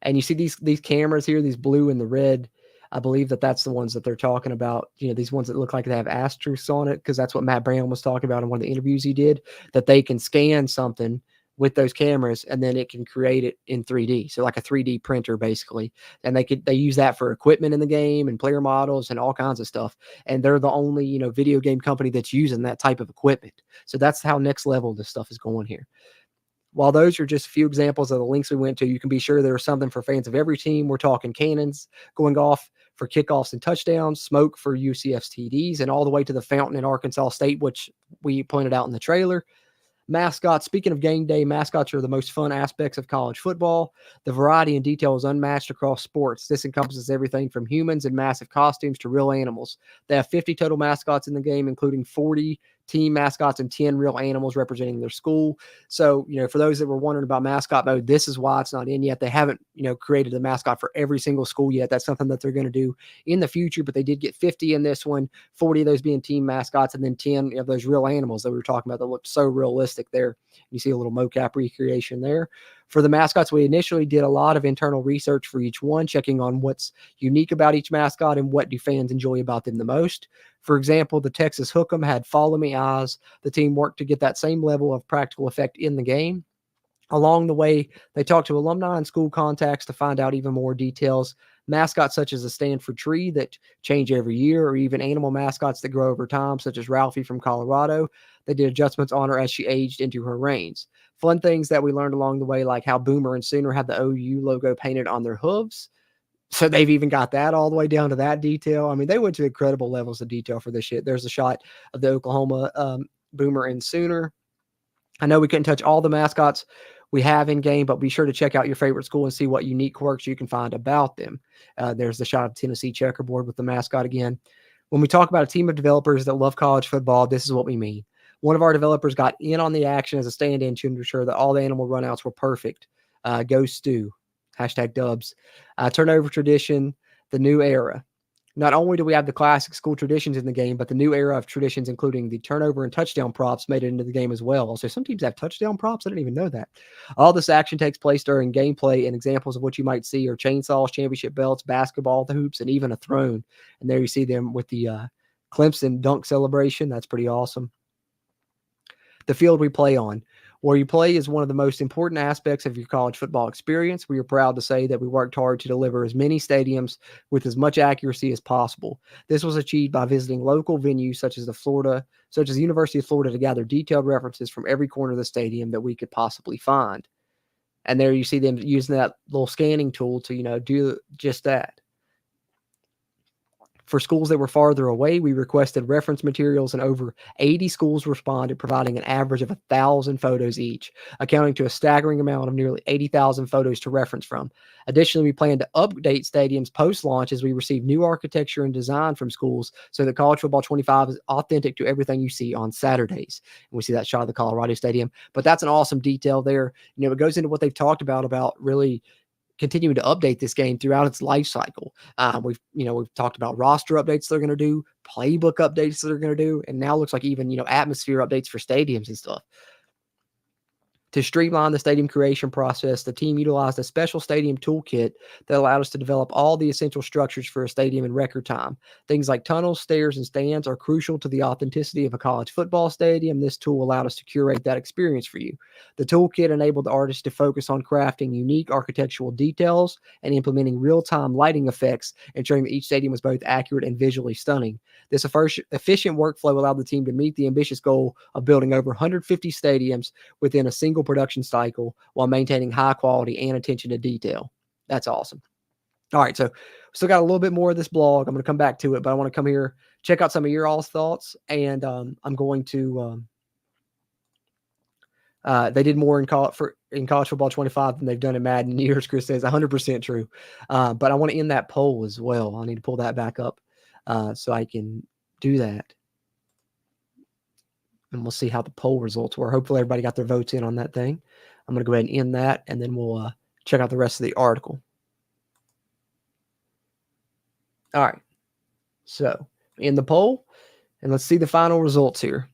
And you see these cameras here, these blue and the red. I believe that's the ones that they're talking about. These ones that look like they have asterisks on it, because that's what Matt Brown was talking about in one of the interviews he did, that they can scan something with those cameras and then it can create it in 3D. So like a 3D printer basically. And they use that for equipment in the game and player models and all kinds of stuff. And they're the only, video game company that's using that type of equipment. So that's how next level this stuff is going here. While those are just a few examples of the links we went to, you can be sure there's something for fans of every team. We're talking cannons going off for kickoffs and touchdowns, smoke for UCF's TDs, and all the way to the fountain in Arkansas State, which we pointed out in the trailer. Mascots. Speaking of game day, mascots are the most fun aspects of college football. The variety and detail is unmatched across sports. This encompasses everything from humans in massive costumes to real animals. They have 50 total mascots in the game, including 40 team mascots and 10 real animals representing their school. So, for those that were wondering about mascot mode, this is why it's not in yet. They haven't, created a mascot for every single school yet. That's something that they're going to do in the future, but they did get 50 in this one, 40 of those being team mascots, and then 10 of those real animals that we were talking about that looked so realistic there. You see a little mocap recreation there. For the mascots, we initially did a lot of internal research for each one, checking on what's unique about each mascot and what do fans enjoy about them the most. For example, the Texas Hook'em had Follow Me Eyes. The team worked to get that same level of practical effect in the game. Along the way, they talked to alumni and school contacts to find out even more details. Mascots such as the Stanford tree that change every year, or even animal mascots that grow over time, such as Ralphie from Colorado. They did adjustments on her as she aged into her reigns. Fun things that we learned along the way, like how Boomer and Sooner had the OU logo painted on their hooves. So they've even got that all the way down to that detail. I mean, they went to incredible levels of detail for this shit. There's a shot of the Oklahoma Boomer and Sooner. I know we couldn't touch all the mascots we have in game, but be sure to check out your favorite school and see what unique quirks you can find about them. There's the shot of Tennessee checkerboard with the mascot again. When we talk about a team of developers that love college football, this is what we mean. One of our developers got in on the action as a stand-in to ensure that all the animal runouts were perfect. Go Stu. #Dubs. Turnover tradition, the new era. Not only do we have the classic school traditions in the game, but the new era of traditions, including the turnover and touchdown props, made it into the game as well. So some teams have touchdown props. I didn't even know that. All this action takes place during gameplay, and examples of what you might see are chainsaws, championship belts, basketball, the hoops, and even a throne. And there you see them with the Clemson dunk celebration. That's pretty awesome. The field we play on. Where you play is one of the most important aspects of your college football experience. We are proud to say that we worked hard to deliver as many stadiums with as much accuracy as possible. This was achieved by visiting local venues such as the University of Florida to gather detailed references from every corner of the stadium that we could possibly find. And there you see them using that little scanning tool to, do just that. For schools that were farther away, we requested reference materials, and over 80 schools responded, providing an average of 1,000 photos each, accounting to a staggering amount of nearly 80,000 photos to reference from. Additionally, we plan to update stadiums post-launch as we receive new architecture and design from schools so that College Football 25 is authentic to everything you see on Saturdays. And we see that shot of the Colorado Stadium. But that's an awesome detail there. It goes into what they've talked about really continuing to update this game throughout its life cycle. We've talked about roster updates they're going to do, playbook updates they're going to do, and now looks like even, atmosphere updates for stadiums and stuff. To streamline the stadium creation process, the team utilized a special stadium toolkit that allowed us to develop all the essential structures for a stadium in record time. Things like tunnels, stairs, and stands are crucial to the authenticity of a college football stadium. This tool allowed us to curate that experience for you. The toolkit enabled the artists to focus on crafting unique architectural details and implementing real-time lighting effects, ensuring that each stadium was both accurate and visually stunning. This efficient workflow allowed the team to meet the ambitious goal of building over 150 stadiums within a single production cycle while maintaining high quality and attention to detail. That's awesome. All right, so still got a little bit more of this blog. I'm going to come back to it, but I want to come here, check out some of your all's thoughts, and I'm going to They did more in college football 25 than they've done in Madden in years. Chris says 100% true. But I want to end that poll as well. I need to pull that back up so I can do that. And we'll see how the poll results were. Hopefully everybody got their votes in on that thing. I'm going to go ahead and end that, and then we'll check out the rest of the article. All right. So in the poll, and let's see the final results here.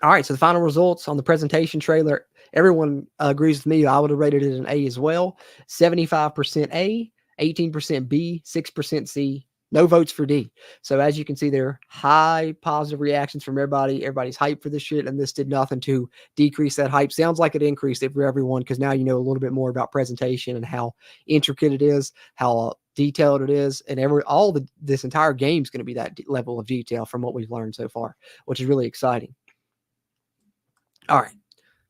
All right, so the final results on the presentation trailer, everyone agrees with me. I would have rated it an A as well. 75% A, 18% B, 6% C, no votes for D. So as you can see there, high positive reactions from everybody. Everybody's hyped for this shit, and this did nothing to decrease that hype. Sounds like it increased it for everyone because now you know a little bit more about presentation and how intricate it is, how detailed it is, and this entire game is going to be that level of detail from what we've learned so far, which is really exciting. All right,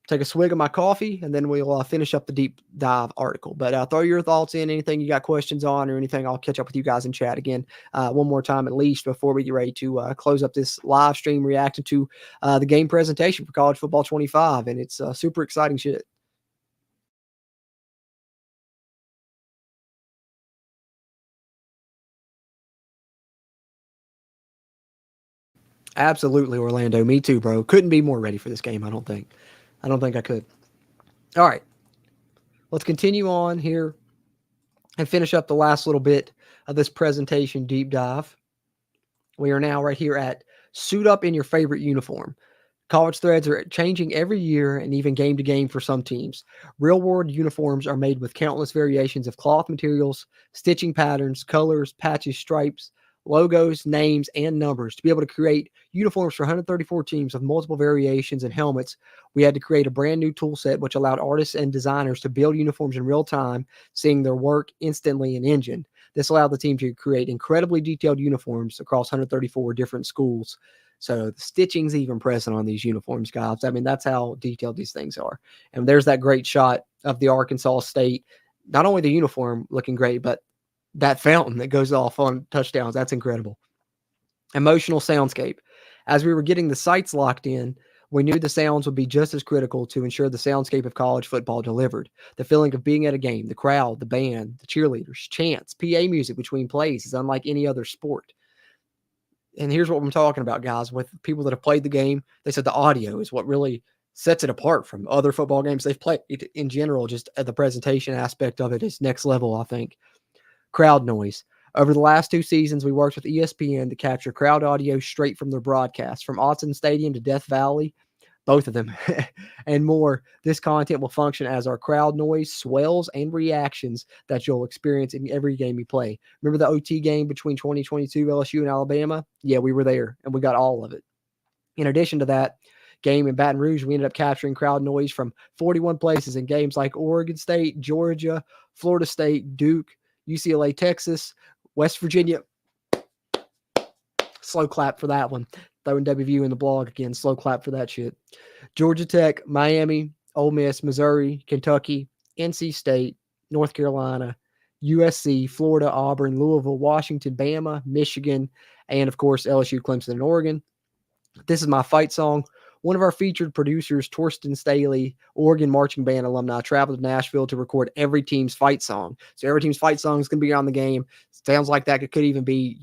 take a swig of my coffee, and then we'll finish up the deep dive article. But throw your thoughts in, anything you got questions on or anything. I'll catch up with you guys in chat again one more time at least before we get ready to close up this live stream reacting to the game presentation for College Football 25, and it's super exciting shit. Absolutely, Orlando. Me too, bro. Couldn't be more ready for this game, I don't think. I don't think I could. All right. Let's continue on here and finish up the last little bit of this presentation deep dive. We are now right here at suit up in your favorite uniform. College threads are changing every year and even game to game for some teams. Real-world uniforms are made with countless variations of cloth materials, stitching patterns, colors, patches, stripes, logos, names, and numbers. To be able to create uniforms for 134 teams with multiple variations and helmets, we had to create a brand new tool set which allowed artists and designers to build uniforms in real time, seeing their work instantly in Engine. This allowed the team to create incredibly detailed uniforms across 134 different schools. So the stitching's even present on these uniforms, guys. I mean, that's how detailed these things are. And there's that great shot of the Arkansas State, not only the uniform looking great, but that fountain that goes off on touchdowns. That's incredible. Emotional soundscape. As we were getting the sights locked in, we knew the sounds would be just as critical to ensure the soundscape of college football delivered. The feeling of being at a game, the crowd, the band, the cheerleaders, chants, PA music between plays is unlike any other sport. And here's what I'm talking about, guys. With people that have played the game, they said the audio is what really sets it apart from other football games they've played in general. Just the presentation aspect of it is next level, I think. Crowd noise. Over the last 2 seasons, we worked with ESPN to capture crowd audio straight from their broadcast, from Autzen Stadium to Death Valley, both of them, and more. This content will function as our crowd noise, swells, and reactions that you'll experience in every game you play. Remember the OT game between 2022 LSU and Alabama? Yeah, we were there, and we got all of it. In addition to that game in Baton Rouge, we ended up capturing crowd noise from 41 places in games like Oregon State, Georgia, Florida State, Duke, UCLA, Texas, West Virginia. Slow clap for that one. Throwing WVU in the blog again. Slow clap for that shit. Georgia Tech, Miami, Ole Miss, Missouri, Kentucky, NC State, North Carolina, USC, Florida, Auburn, Louisville, Washington, Bama, Michigan, and of course LSU, Clemson, and Oregon. This is my fight song. One of our featured producers, Torsten Staley, Oregon marching band alumni, traveled to Nashville to record every team's fight song. So every team's fight song is going to be on the game. Sounds like that could even be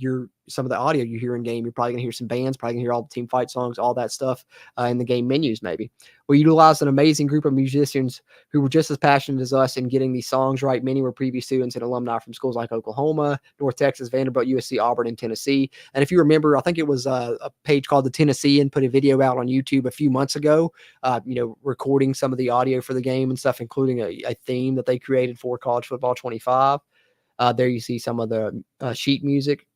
some of the audio you hear in game. You're probably going to hear some bands, probably going to hear all the team fight songs, all that stuff in the game menus maybe. We utilized an amazing group of musicians who were just as passionate as us in getting these songs right. Many were previous students and alumni from schools like Oklahoma, North Texas, Vanderbilt, USC, Auburn, and Tennessee. And if you remember, I think it was a page called The Tennessean put a video out on YouTube a few months ago, recording some of the audio for the game and stuff, including a theme that they created for College Football 25. There you see some of the sheet music.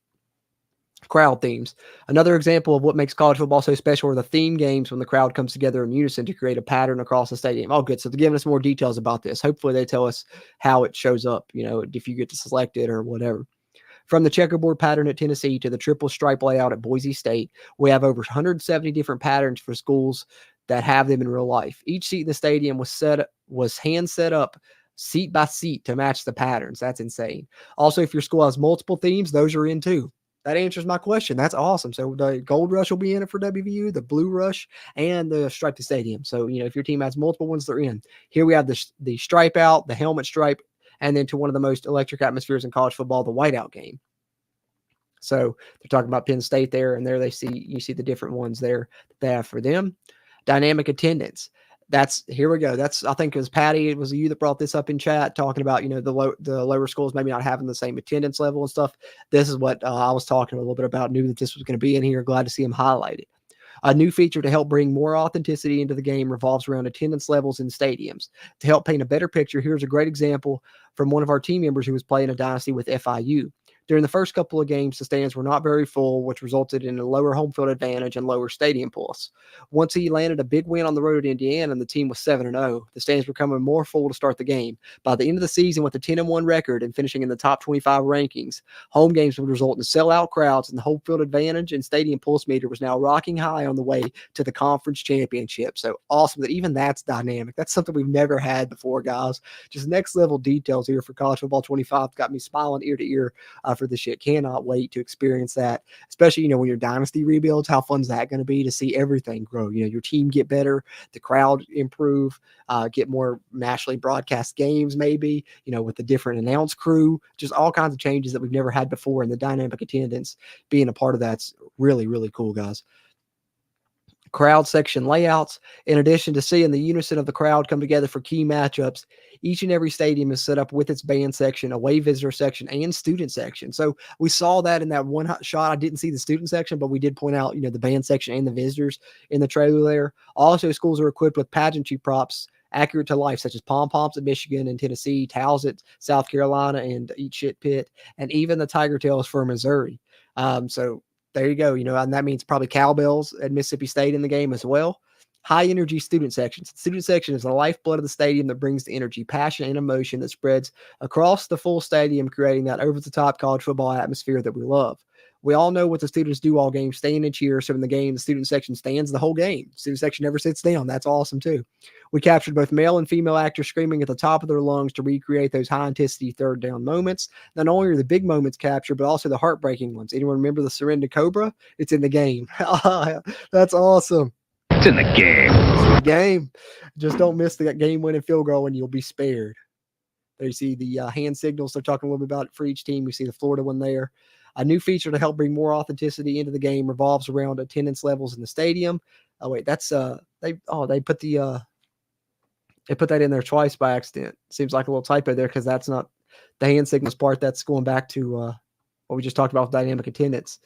Crowd themes. Another example of what makes college football so special are the theme games when the crowd comes together in unison to create a pattern across the stadium. Oh, good. So they're giving us more details about this. Hopefully they tell us how it shows up, if you get to select it or whatever. From the checkerboard pattern at Tennessee to the triple stripe layout at Boise State, we have over 170 different patterns for schools that have them in real life. Each seat in the stadium was hand set up seat by seat to match the patterns. That's insane. Also, if your school has multiple themes, those are in too. That answers my question. That's awesome. So the Gold Rush will be in it for WVU, the Blue Rush, and the Stripe to Stadium. So, if your team has multiple ones, they're in. Here we have the stripe out, the helmet stripe, and then to one of the most electric atmospheres in college football, the whiteout game. So they're talking about Penn State there, and there you see the different ones there that they have for them. Dynamic attendance. Here we go. I think it was Patty. It was you that brought this up in chat, talking about the lower schools maybe not having the same attendance level and stuff. This is what I was talking a little bit about. Knew that this was going to be in here. Glad to see him highlighted. A new feature to help bring more authenticity into the game revolves around attendance levels in stadiums. To help paint a better picture, here's a great example from one of our team members who was playing a dynasty with FIU. During the first couple of games, the stands were not very full, which resulted in a lower home field advantage and lower stadium pulse. Once he landed a big win on the road at Indiana and the team was 7-0, the stands were becoming more full to start the game. By the end of the season, with a 10-1 record and finishing in the top 25 rankings, home games would result in sellout crowds, and the home field advantage and stadium pulse meter was now rocking high on the way to the conference championship. So awesome that even that's dynamic. That's something we've never had before, guys. Just next level details here for College Football 25. Got me smiling ear to ear for this shit. Cannot wait to experience that, especially when your dynasty rebuilds. How fun is that going to be to see everything grow? Your team get better, the crowd improve, get more nationally broadcast games, maybe with the different announce crew, just all kinds of changes that we've never had before, and the dynamic attendance being a part of that's really, really cool, guys. Crowd section layouts. In addition to seeing the unison of the crowd come together for key matchups, each and every stadium is set up with its band section, away visitor section, and student section. So we saw that in that one shot. I didn't see the student section, but we did point out, the band section and the visitors in the trailer there. Also, schools are equipped with pageantry props accurate to life, such as pom-poms at Michigan and Tennessee, towels at South Carolina and Eat Shit Pit, and even the tiger tails for Missouri. So there you go. And that means probably cowbells at Mississippi State in the game as well. High energy student sections. The student section is the lifeblood of the stadium that brings the energy, passion, and emotion that spreads across the full stadium, creating that over-the-top college football atmosphere that we love. We all know what the students do all game, stand and cheer. So in the game, the student section stands the whole game. The student section never sits down. That's awesome too. We captured both male and female actors screaming at the top of their lungs to recreate those high-intensity third down moments. Not only are the big moments captured, but also the heartbreaking ones. Anyone remember the Surrender Cobra? It's in the game. That's awesome. It's in the game. It's in the game. Just don't miss the game-winning field goal and you'll be spared. There you see the hand signals. They're talking a little bit about it for each team. We see the Florida one there. A new feature to help bring more authenticity into the game revolves around attendance levels in the stadium. Oh wait, that's they put that in there twice by accident. Seems like a little typo there because that's not the hand signals part. That's going back to what we just talked about with dynamic attendance.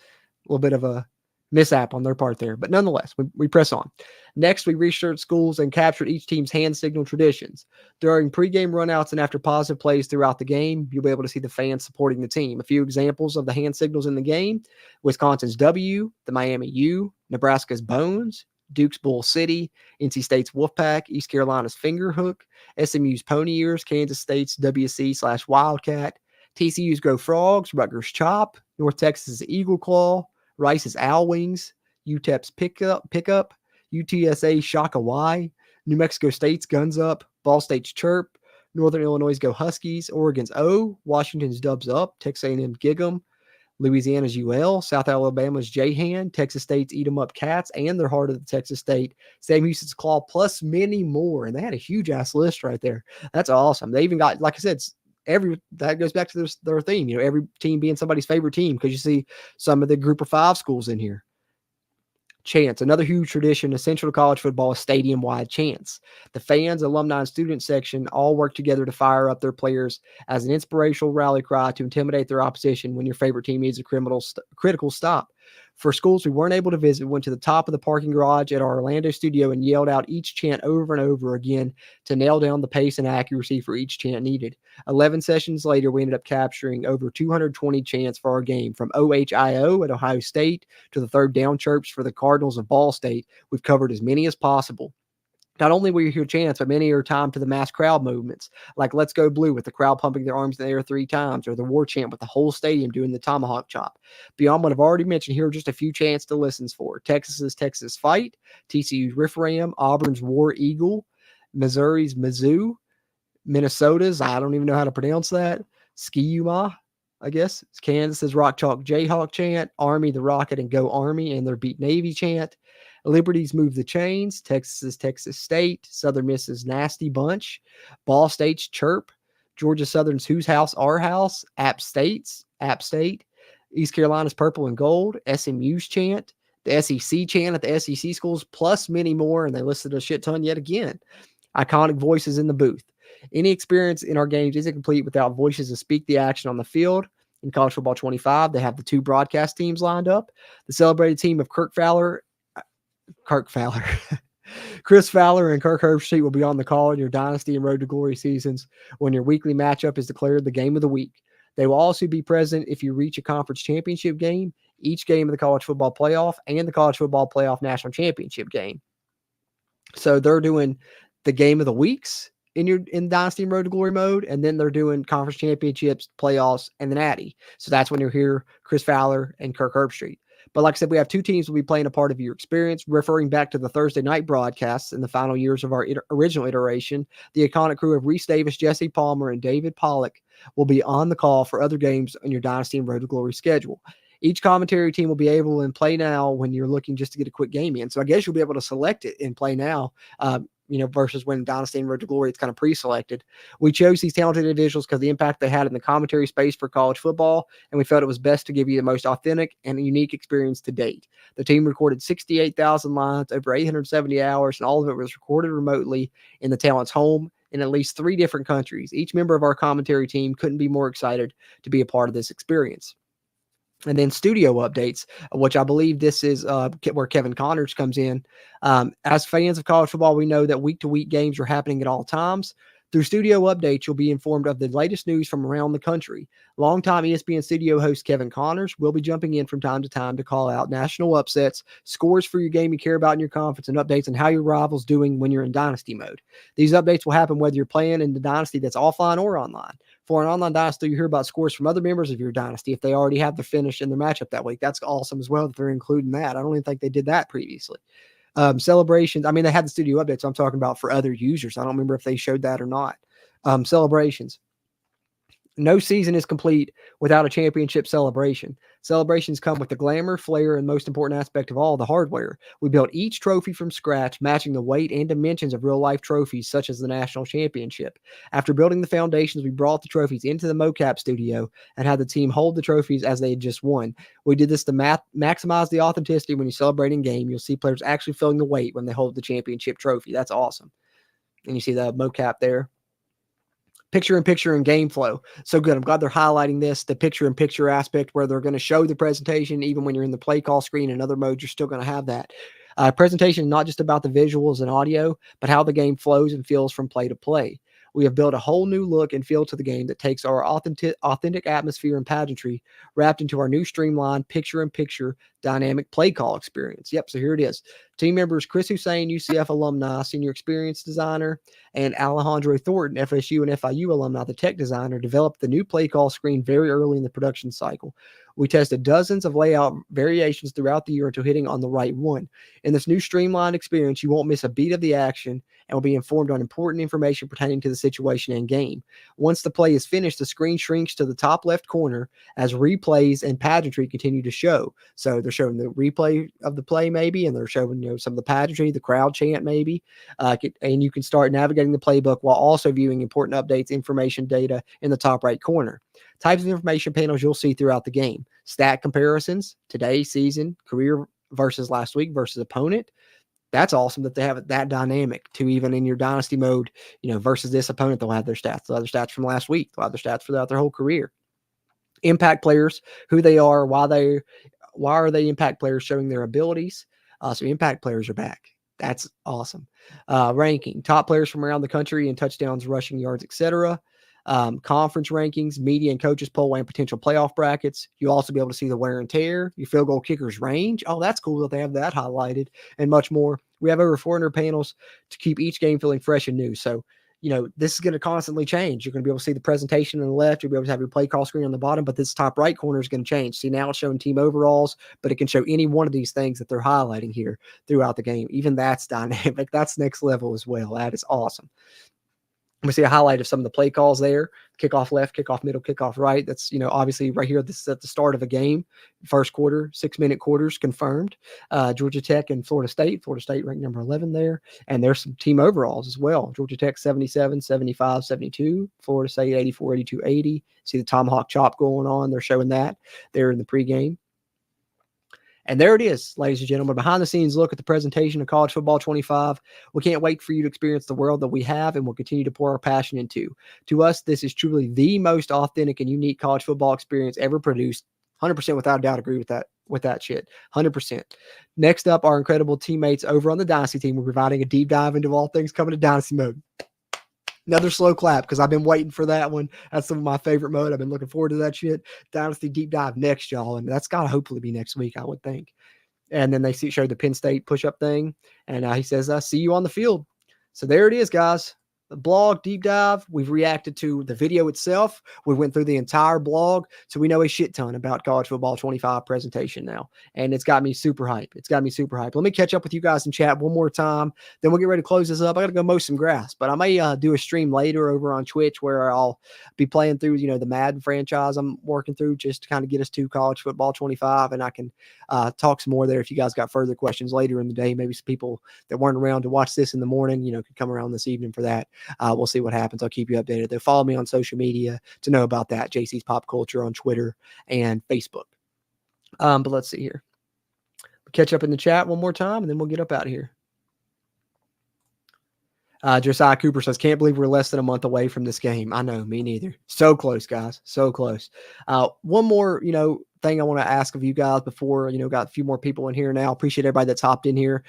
A little bit of a mishap on their part there, but nonetheless, we press on. Next, we researched schools and captured each team's hand signal traditions. During pregame runouts and after positive plays throughout the game, you'll be able to see the fans supporting the team. A few examples of the hand signals in the game: Wisconsin's W, the Miami U, Nebraska's Bones, Duke's Bull City, NC State's Wolfpack, East Carolina's Fingerhook, SMU's Pony Ears, Kansas State's WC/Wildcat, TCU's Go Frogs, Rutgers Chop, North Texas's Eagle Claw, Rice's Owl Wings, UTEP's Pickup, UTSA Shaka Y, New Mexico State's Guns Up, Ball State's Chirp, Northern Illinois' Go Huskies, Oregon's O, Washington's Dubs Up, Texas A&M Gig 'em, Louisiana's UL, South Alabama's J-Hand, Texas State's Eat 'em Up Cats, and their Heart of the Texas State, Sam Houston's Claw, plus many more. And they had a huge-ass list right there. That's awesome. They even got, like I said, that goes back to their theme, every team being somebody's favorite team, because you see some of the group of 5 schools in here. Chants. Another huge tradition essential to college football is stadium-wide chants. The fans, alumni, and student section all work together to fire up their players as an inspirational rally cry to intimidate their opposition when your favorite team needs a critical stop. For schools we weren't able to visit, we went to the top of the parking garage at our Orlando studio and yelled out each chant over and over again to nail down the pace and accuracy for each chant needed. 11 sessions later, we ended up capturing over 220 chants for our game, from OHIO at Ohio State to the third down chirps for the Cardinals of Ball State. We've covered as many as possible. Not only will you hear chants, but many are timed to the mass crowd movements, like Let's Go Blue with the crowd pumping their arms in the air 3 times, or the war chant with the whole stadium doing the tomahawk chop. Beyond what I've already mentioned, here are just a few chants to listen for: Texas's Texas Fight, TCU's Riff Ram, Auburn's War Eagle, Missouri's Mizzou, Minnesota's, I don't even know how to pronounce that, Ski-U-Ma, I guess. Kansas is Rock Chalk Jayhawk chant. Army, the Rocket, and Go Army, and their Beat Navy chant. Liberty's Move the Chains. Texas is Texas State. Southern Miss is Nasty Bunch. Ball State's Chirp. Georgia Southern's Whose House, Our House. App State. East Carolina's Purple and Gold. SMU's chant. The SEC chant at the SEC schools, plus many more, and they listed a shit ton yet again. Iconic voices in the booth. Any experience in our games isn't complete without voices to speak the action on the field. In College Football 25, they have the 2 broadcast teams lined up. The celebrated team of Chris Fowler and Kirk Herbstreit will be on the call in your Dynasty and Road to Glory seasons when your weekly matchup is declared the game of the week. They will also be present if you reach a conference championship game, each game of the College Football Playoff, and the College Football Playoff National Championship game. So they're doing the game of the weeks in Dynasty and Road to Glory mode, and then they're doing conference championships, playoffs, and the Natty. So that's when you'll hear Chris Fowler and Kirk Herbstreit. But like I said, we have 2 teams will be playing a part of your experience. Referring back to the Thursday night broadcasts in the final years of our original iteration, the iconic crew of Reese Davis, Jesse Palmer, and David Pollock will be on the call for other games on your Dynasty and Road to Glory schedule. Each commentary team will be able to play now when you're looking just to get a quick game in. So I guess you'll be able to select it and play now, versus when Dynasty and Road to Glory, it's kind of pre-selected. We chose these talented individuals because of the impact they had in the commentary space for college football, and we felt it was best to give you the most authentic and unique experience to date. The team recorded 68,000 lines, over 870 hours, and all of it was recorded remotely in the talent's home in at least 3 different countries. Each member of our commentary team couldn't be more excited to be a part of this experience. And then studio updates, which I believe this is where Kevin Connors comes in. As fans of college football, we know that week-to-week games are happening at all times. Through studio updates, you'll be informed of the latest news from around the country. Longtime ESPN studio host Kevin Connors will be jumping in from time to time to call out national upsets, scores for your game you care about in your conference, and updates on how your rival's doing when you're in Dynasty mode. These updates will happen whether you're playing in the Dynasty that's offline or online. For an online Dynasty, you hear about scores from other members of your Dynasty if they already have the finish in their matchup that week. That's awesome as well that they're including that. I don't even think they did that previously. Celebrations, I mean, they had the studio updates I'm talking about for other users. I don't remember if they showed that or not. Celebrations. No season is complete without a championship celebration. Celebrations come with the glamour, flair, and most important aspect of all, the hardware. We built each trophy from scratch, matching the weight and dimensions of real-life trophies, such as the national championship. After building the foundations, we brought the trophies into the mocap studio and had the team hold the trophies as they had just won. We did this to maximize the authenticity. When you celebrate in game, you'll see players actually feeling the weight when they hold the championship trophy. That's awesome. And you see the mocap there. Picture-in-picture and game flow. So good. I'm glad they're highlighting this, the picture-in-picture aspect where they're going to show the presentation. Even when you're in the play call screen and other modes, you're still going to have that. Presentation not just about the visuals and audio, but how the game flows and feels from play to play. We have built a whole new look and feel to the game that takes our authentic atmosphere and pageantry wrapped into our new streamlined picture-in-picture dynamic play call experience. Yep, so here it is. Team members Chris Hussein, UCF alumni, senior experience designer, and Alejandro Thornton, FSU and FIU alumni, the tech designer, developed the new play call screen very early in the production cycle. We tested dozens of layout variations throughout the year until hitting on the right one. In this new streamlined experience, you won't miss a beat of the action and will be informed on important information pertaining to the situation and game. Once the play is finished, the screen shrinks to the top left corner as replays and pageantry continue to show. So they're showing the replay of the play maybe, and they're showing some of the pageantry, the crowd chant maybe, and you can start navigating the playbook while also viewing important updates, information, data in the top right corner. Types of information panels you'll see throughout the game. Stat comparisons, today, season, career versus last week versus opponent. That's awesome that they have it that dynamic to even in your dynasty mode, versus this opponent, they'll have their stats. They'll have their stats from last week. They'll have their stats throughout their whole career. Impact players, who they are, why are they impact players, showing their abilities. So impact players are back. That's awesome. Ranking, top players from around the country in touchdowns, rushing yards, etc. Conference rankings, media and coaches poll, and potential playoff brackets. You'll also be able to see the wear and tear, your field goal kicker's range. Oh, that's cool that they have that highlighted, and much more. We have over 400 panels to keep each game feeling fresh and new. So, this is going to constantly change. You're going to be able to see the presentation on the left. You'll be able to have your play call screen on the bottom, but this top right corner is going to change. See, now it's showing team overalls, but it can show any one of these things that they're highlighting here throughout the game. Even that's dynamic. That's next level as well. That is awesome. We see a highlight of some of the play calls there. Kickoff left, kickoff middle, kickoff right. That's, obviously right here. This is at the start of a game. First quarter, 6-minute quarters confirmed. Georgia Tech and Florida State. Florida State ranked number 11 there. And there's some team overalls as well. Georgia Tech 77, 75, 72. Florida State 84, 82, 80. See the tomahawk chop going on. They're showing that there in the pregame. And there it is, ladies and gentlemen, behind the scenes look at the presentation of College Football 25. We can't wait for you to experience the world that we have and we'll continue to pour our passion into. To us, this is truly the most authentic and unique college football experience ever produced. 100% without a doubt agree with that shit. 100%. Next up, our incredible teammates over on the Dynasty team. We're providing a deep dive into all things coming to Dynasty mode. Another slow clap because I've been waiting for that one. That's some of my favorite mode. I've been looking forward to that shit. Dynasty deep dive next, y'all. And that's got to hopefully be next week, I would think. And then they show the Penn State push-up thing. And he says, see you on the field. So there it is, guys. The blog deep dive. We've reacted to the video itself. We went through the entire blog. So we know a shit ton about College Football 25 presentation now. And it's got me super hype. Let me catch up with you guys in chat one more time. Then we'll get ready to close this up. I got to go mow some grass. But I may do a stream later over on Twitch where I'll be playing through, the Madden franchise I'm working through just to kind of get us to College Football 25. And I can talk some more there if you guys got further questions later in the day. Maybe some people that weren't around to watch this in the morning, could come around this evening for that. We'll see what happens. I'll keep you updated. They'll follow me on social media to know about that. JC's Pop Culture on Twitter and Facebook. But let's see here. We'll catch up in the chat one more time, and then we'll get up out of here. Josiah Cooper says, can't believe we're less than a month away from this game. I know, me neither. So close, guys. So close. One more, thing I want to ask of you guys before, got a few more people in here now. Appreciate everybody that's hopped in here.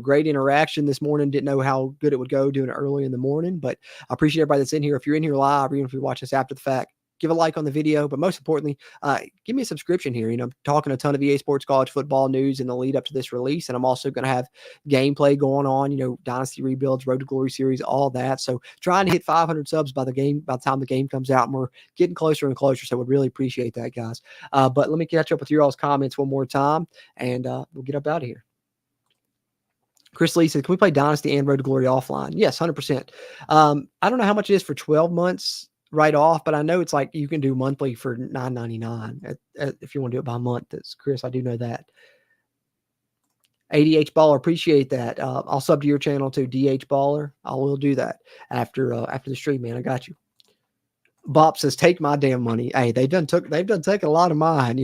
Great interaction this morning. Didn't know how good it would go doing it early in the morning, but I appreciate everybody that's in here. If you're in here live, or even if you watch this after the fact, give a like on the video, but most importantly, give me a subscription here. I'm talking a ton of EA Sports college football news in the lead up to this release, and I'm also going to have gameplay going on, Dynasty rebuilds, Road to Glory series, all that. So trying to hit 500 subs by the time the game comes out, and we're getting closer and closer. So would really appreciate that, guys. But let me catch up with your all's comments one more time, and we'll get up out of here. Chris Lee said, can we play Dynasty and Road to Glory offline? Yes, 100%. I don't know how much it is for 12 months right off, but I know it's like you can do monthly for $9.99 if you want to do it by month. That's Chris. I do know that. ADH Baller, appreciate that. I'll sub to your channel too, DH Baller. I will do that after the stream, man. I got you. Bop says, take my damn money. Hey, they've done taken a lot of mine,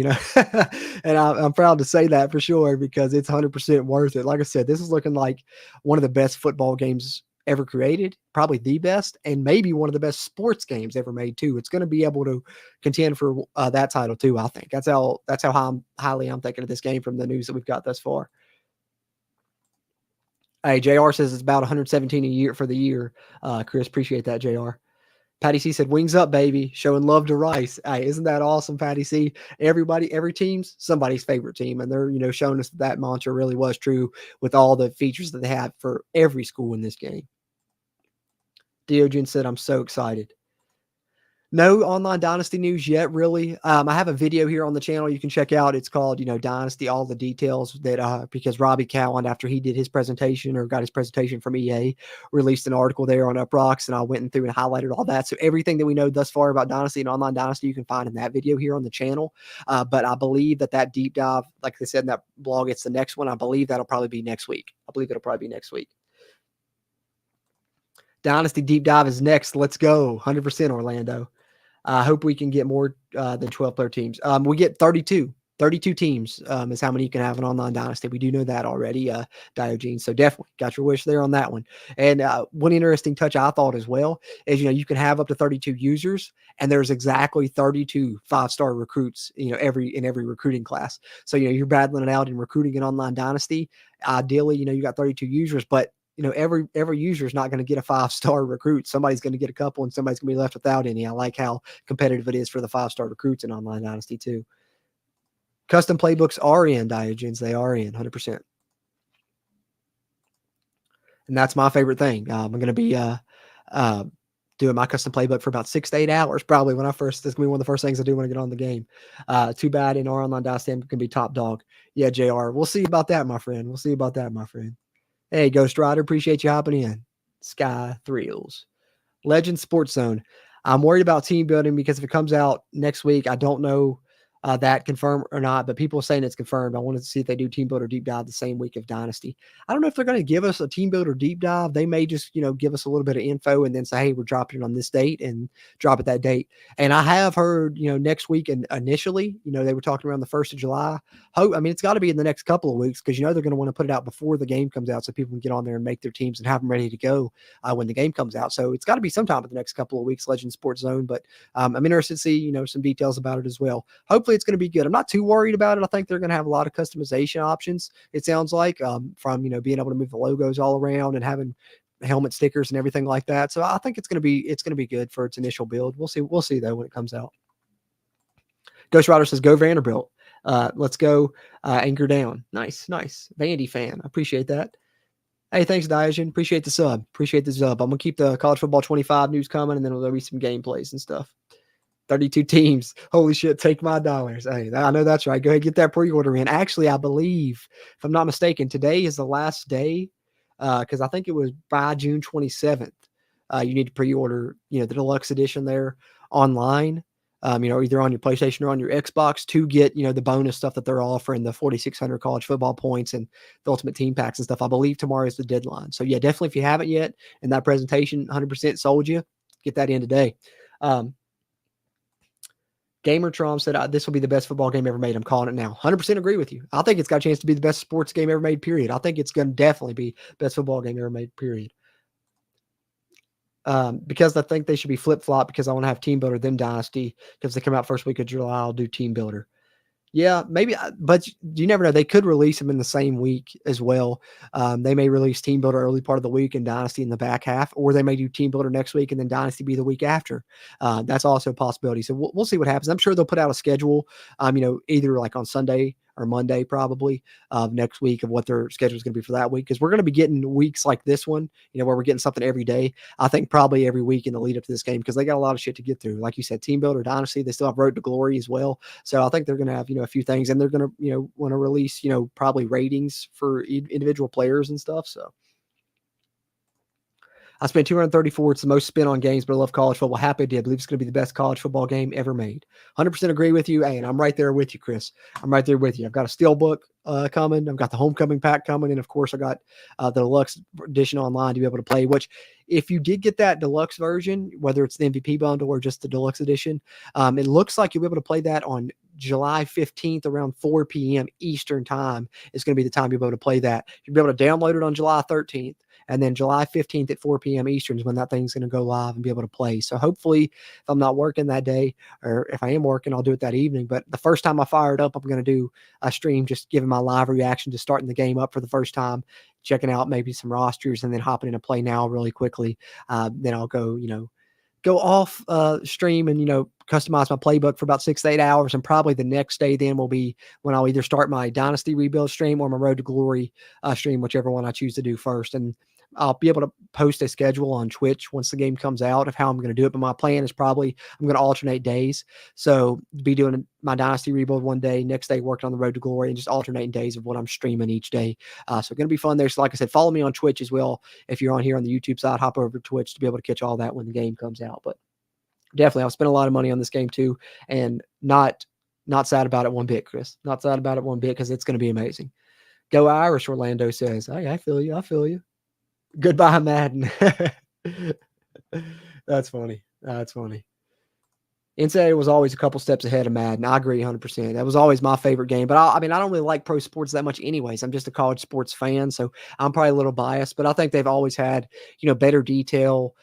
and I'm proud to say that for sure because it's 100% worth it. Like I said, this is looking like one of the best football games ever created, probably the best, and maybe one of the best sports games ever made too. It's going to be able to contend for that title too. I think that's how highly I'm thinking of this game from the news that we've got thus far. Hey, JR says it's about 117 a year for the year. Chris, appreciate that, JR. Patty C said, wings up, baby, showing love to Rice. Hey, isn't that awesome, Patty C? Every team's somebody's favorite team, and they're showing us that mantra really was true with all the features that they have for every school in this game. Diogen said, I'm so excited. No online Dynasty news yet, really. I have a video here on the channel you can check out. It's called, Dynasty, all the details that, because Robbie Cowan, after he did his presentation or got his presentation from EA, released an article there on Uprocks, and I went through and highlighted all that. So everything that we know thus far about Dynasty and online Dynasty, you can find in that video here on the channel. But I believe that deep dive, like I said in that blog, it's the next one. I believe that'll probably be next week. Dynasty deep dive is next. Let's go. 100% Orlando. I hope we can get more than 12 player teams. We get 32 teams is how many you can have in online Dynasty. We do know that already, Diogenes. So definitely got your wish there on that one. And one interesting touch I thought as well is, you can have up to 32 users, and there's exactly 32 5-star recruits, in every recruiting class. So, you're battling it out in recruiting in online Dynasty. Ideally, you got 32 users, but every user is not going to get a 5-star recruit. Somebody's going to get a couple and somebody's going to be left without any. I like how competitive it is for the 5-star recruits in online Dynasty too. Custom playbooks are in, Diogenes. They are in 100%. And that's my favorite thing. I'm going to be doing my custom playbook for about 6 to 8 hours, probably that's going to be one of the first things I do when I get on the game. Too bad in our online Dynasty can be top dog. Yeah, JR. We'll see about that, my friend. Hey, Ghost Rider, appreciate you hopping in. Sky Thrills. Legend Sports Zone. I'm worried about team building because if it comes out next week, I don't know that confirmed or not, but people are saying it's confirmed. I wanted to see if they do team builder deep dive the same week of Dynasty. I don't know if they're going to give us a team builder deep dive. They may just, give us a little bit of info and then say, hey, we're dropping it on this date and drop it that date. And I have heard, next week and initially, they were talking around the 1st of July. It's got to be in the next couple of weeks because, they're going to want to put it out before the game comes out so people can get on there and make their teams and have them ready to go when the game comes out. So it's got to be sometime in the next couple of weeks, Legend Sports Zone. But I'm interested to see, some details about it as well. Hopefully it's going to be good. I'm not too worried about it. I think they're going to have a lot of customization options. It sounds like from, being able to move the logos all around and having helmet stickers and everything like that. So I think it's going to be good for its initial build. We'll see though when it comes out. Ghost Rider says, go Vanderbilt. Let's go anchor down. Nice. Vandy fan. I appreciate that. Hey, thanks, Diogen. Appreciate the sub. I'm going to keep the college football 25 news coming, and then there'll be some gameplays and stuff. 32 teams. Holy shit, take my dollars. Hey, I know that's right. Go ahead, get that pre-order in. Actually, I believe, if I'm not mistaken, today is the last day because I think it was by June 27th. You need to pre-order, the deluxe edition there online, either on your PlayStation or on your Xbox to get, the bonus stuff that they're offering, the 4,600 college football points and the Ultimate Team Packs and stuff. I believe tomorrow is the deadline. So, yeah, definitely if you haven't yet and that presentation 100% sold you, get that in today. Gamertron said, this will be the best football game ever made. I'm calling it now. 100% agree with you. I think it's got a chance to be the best sports game ever made, period. I think it's going to definitely be best football game ever made, period. Because I think they should be flip-flop because I want to have Team Builder, then Dynasty. Because they come out first week of July, I'll do Team Builder. Yeah, maybe, but you never know. They could release them in the same week as well. They may release Team Builder early part of the week and Dynasty in the back half, or they may do Team Builder next week and then Dynasty be the week after. That's also a possibility. So we'll see what happens. I'm sure they'll put out a schedule, either like on Sunday or Monday probably next week of what their schedule is going to be for that week. Because we're going to be getting weeks like this one, where we're getting something every day. I think probably every week in the lead up to this game because they got a lot of shit to get through. Like you said, Team Builder, Dynasty, they still have Road to Glory as well. So I think they're going to have, a few things and they're going to, want to release, probably ratings for individual players and stuff. So I spent $234. It's the most spent on games, but I love college football. Happy to. I believe it's going to be the best college football game ever made. 100% agree with you. Hey, and I'm right there with you, Chris. I'm right there with you. I've got a Steelbook coming. I've got the homecoming pack coming. And, of course, I got the deluxe edition online to be able to play, which if you did get that deluxe version, whether it's the MVP bundle or just the deluxe edition, it looks like you'll be able to play that on July 15th around 4 p.m. Eastern time is going to be the time you'll be able to play that. You'll be able to download it on July 13th. And then July 15th at 4 p.m. Eastern is when that thing's going to go live and be able to play. So hopefully if I'm not working that day or if I am working, I'll do it that evening. But the first time I fire it up, I'm going to do a stream just giving my live reaction to starting the game up for the first time, checking out maybe some rosters and then hopping into play now really quickly. Then I'll go, go off stream and, customize my playbook for about 6 to 8 hours. And probably the next day then will be when I'll either start my Dynasty rebuild stream or my Road to Glory stream, whichever one I choose to do first. And I'll be able to post a schedule on Twitch once the game comes out of how I'm going to do it. But my plan is probably I'm going to alternate days. So be doing my Dynasty rebuild one day, next day working on the Road to Glory, and just alternating days of what I'm streaming each day. So going to be fun there. So like I said, follow me on Twitch as well. If you're on here on the YouTube side, hop over to Twitch to be able to catch all that when the game comes out. But definitely, I'll spend a lot of money on this game too, and not sad about it one bit, Chris. Not sad about it one bit because it's going to be amazing. Go Irish, Orlando says. Hey, I feel you. Goodbye, Madden. That's funny. NCAA was always a couple steps ahead of Madden. I agree 100%. That was always my favorite game. But I don't really like pro sports that much anyways. I'm just a college sports fan, so I'm probably a little biased. But I think they've always had, better detail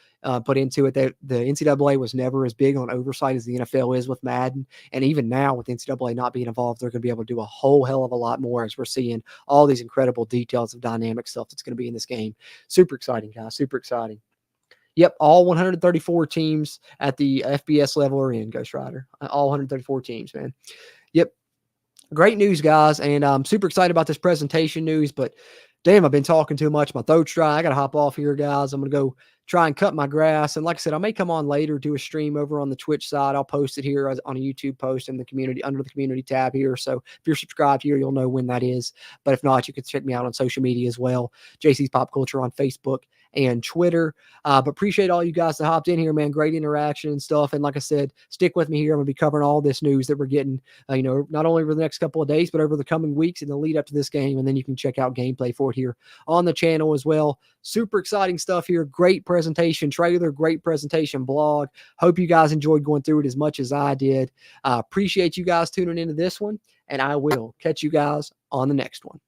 put into it. The NCAA was never as big on oversight as the NFL is with Madden. And even now with NCAA not being involved, they're going to be able to do a whole hell of a lot more as we're seeing all these incredible details of dynamic stuff that's going to be in this game. Super exciting, guys. Super exciting. Yep, all 134 teams at the FBS level are in, Ghost Rider. All 134 teams, man. Yep. Great news, guys. And I'm super excited about this presentation news, but damn, I've been talking too much. My throat's dry. I got to hop off here, guys. I'm going to go try and cut my grass. And like I said, I may come on later, do a stream over on the Twitch side. I'll post it here on a YouTube post in the community, under the community tab here. So if you're subscribed here, you'll know when that is. But if not, you can check me out on social media as well. JC's Pop Culture on Facebook and Twitter. But appreciate all you guys that hopped in here, man. Great interaction and stuff. And like I said, stick with me here. I'm going to be covering all this news that we're getting, not only over the next couple of days, but over the coming weeks in the lead up to this game. And then you can check out gameplay for it here on the channel as well. Super exciting stuff here. Great presentation trailer, great presentation blog. Hope you guys enjoyed going through it as much as I did. Appreciate you guys tuning into this one, and I will catch you guys on the next one.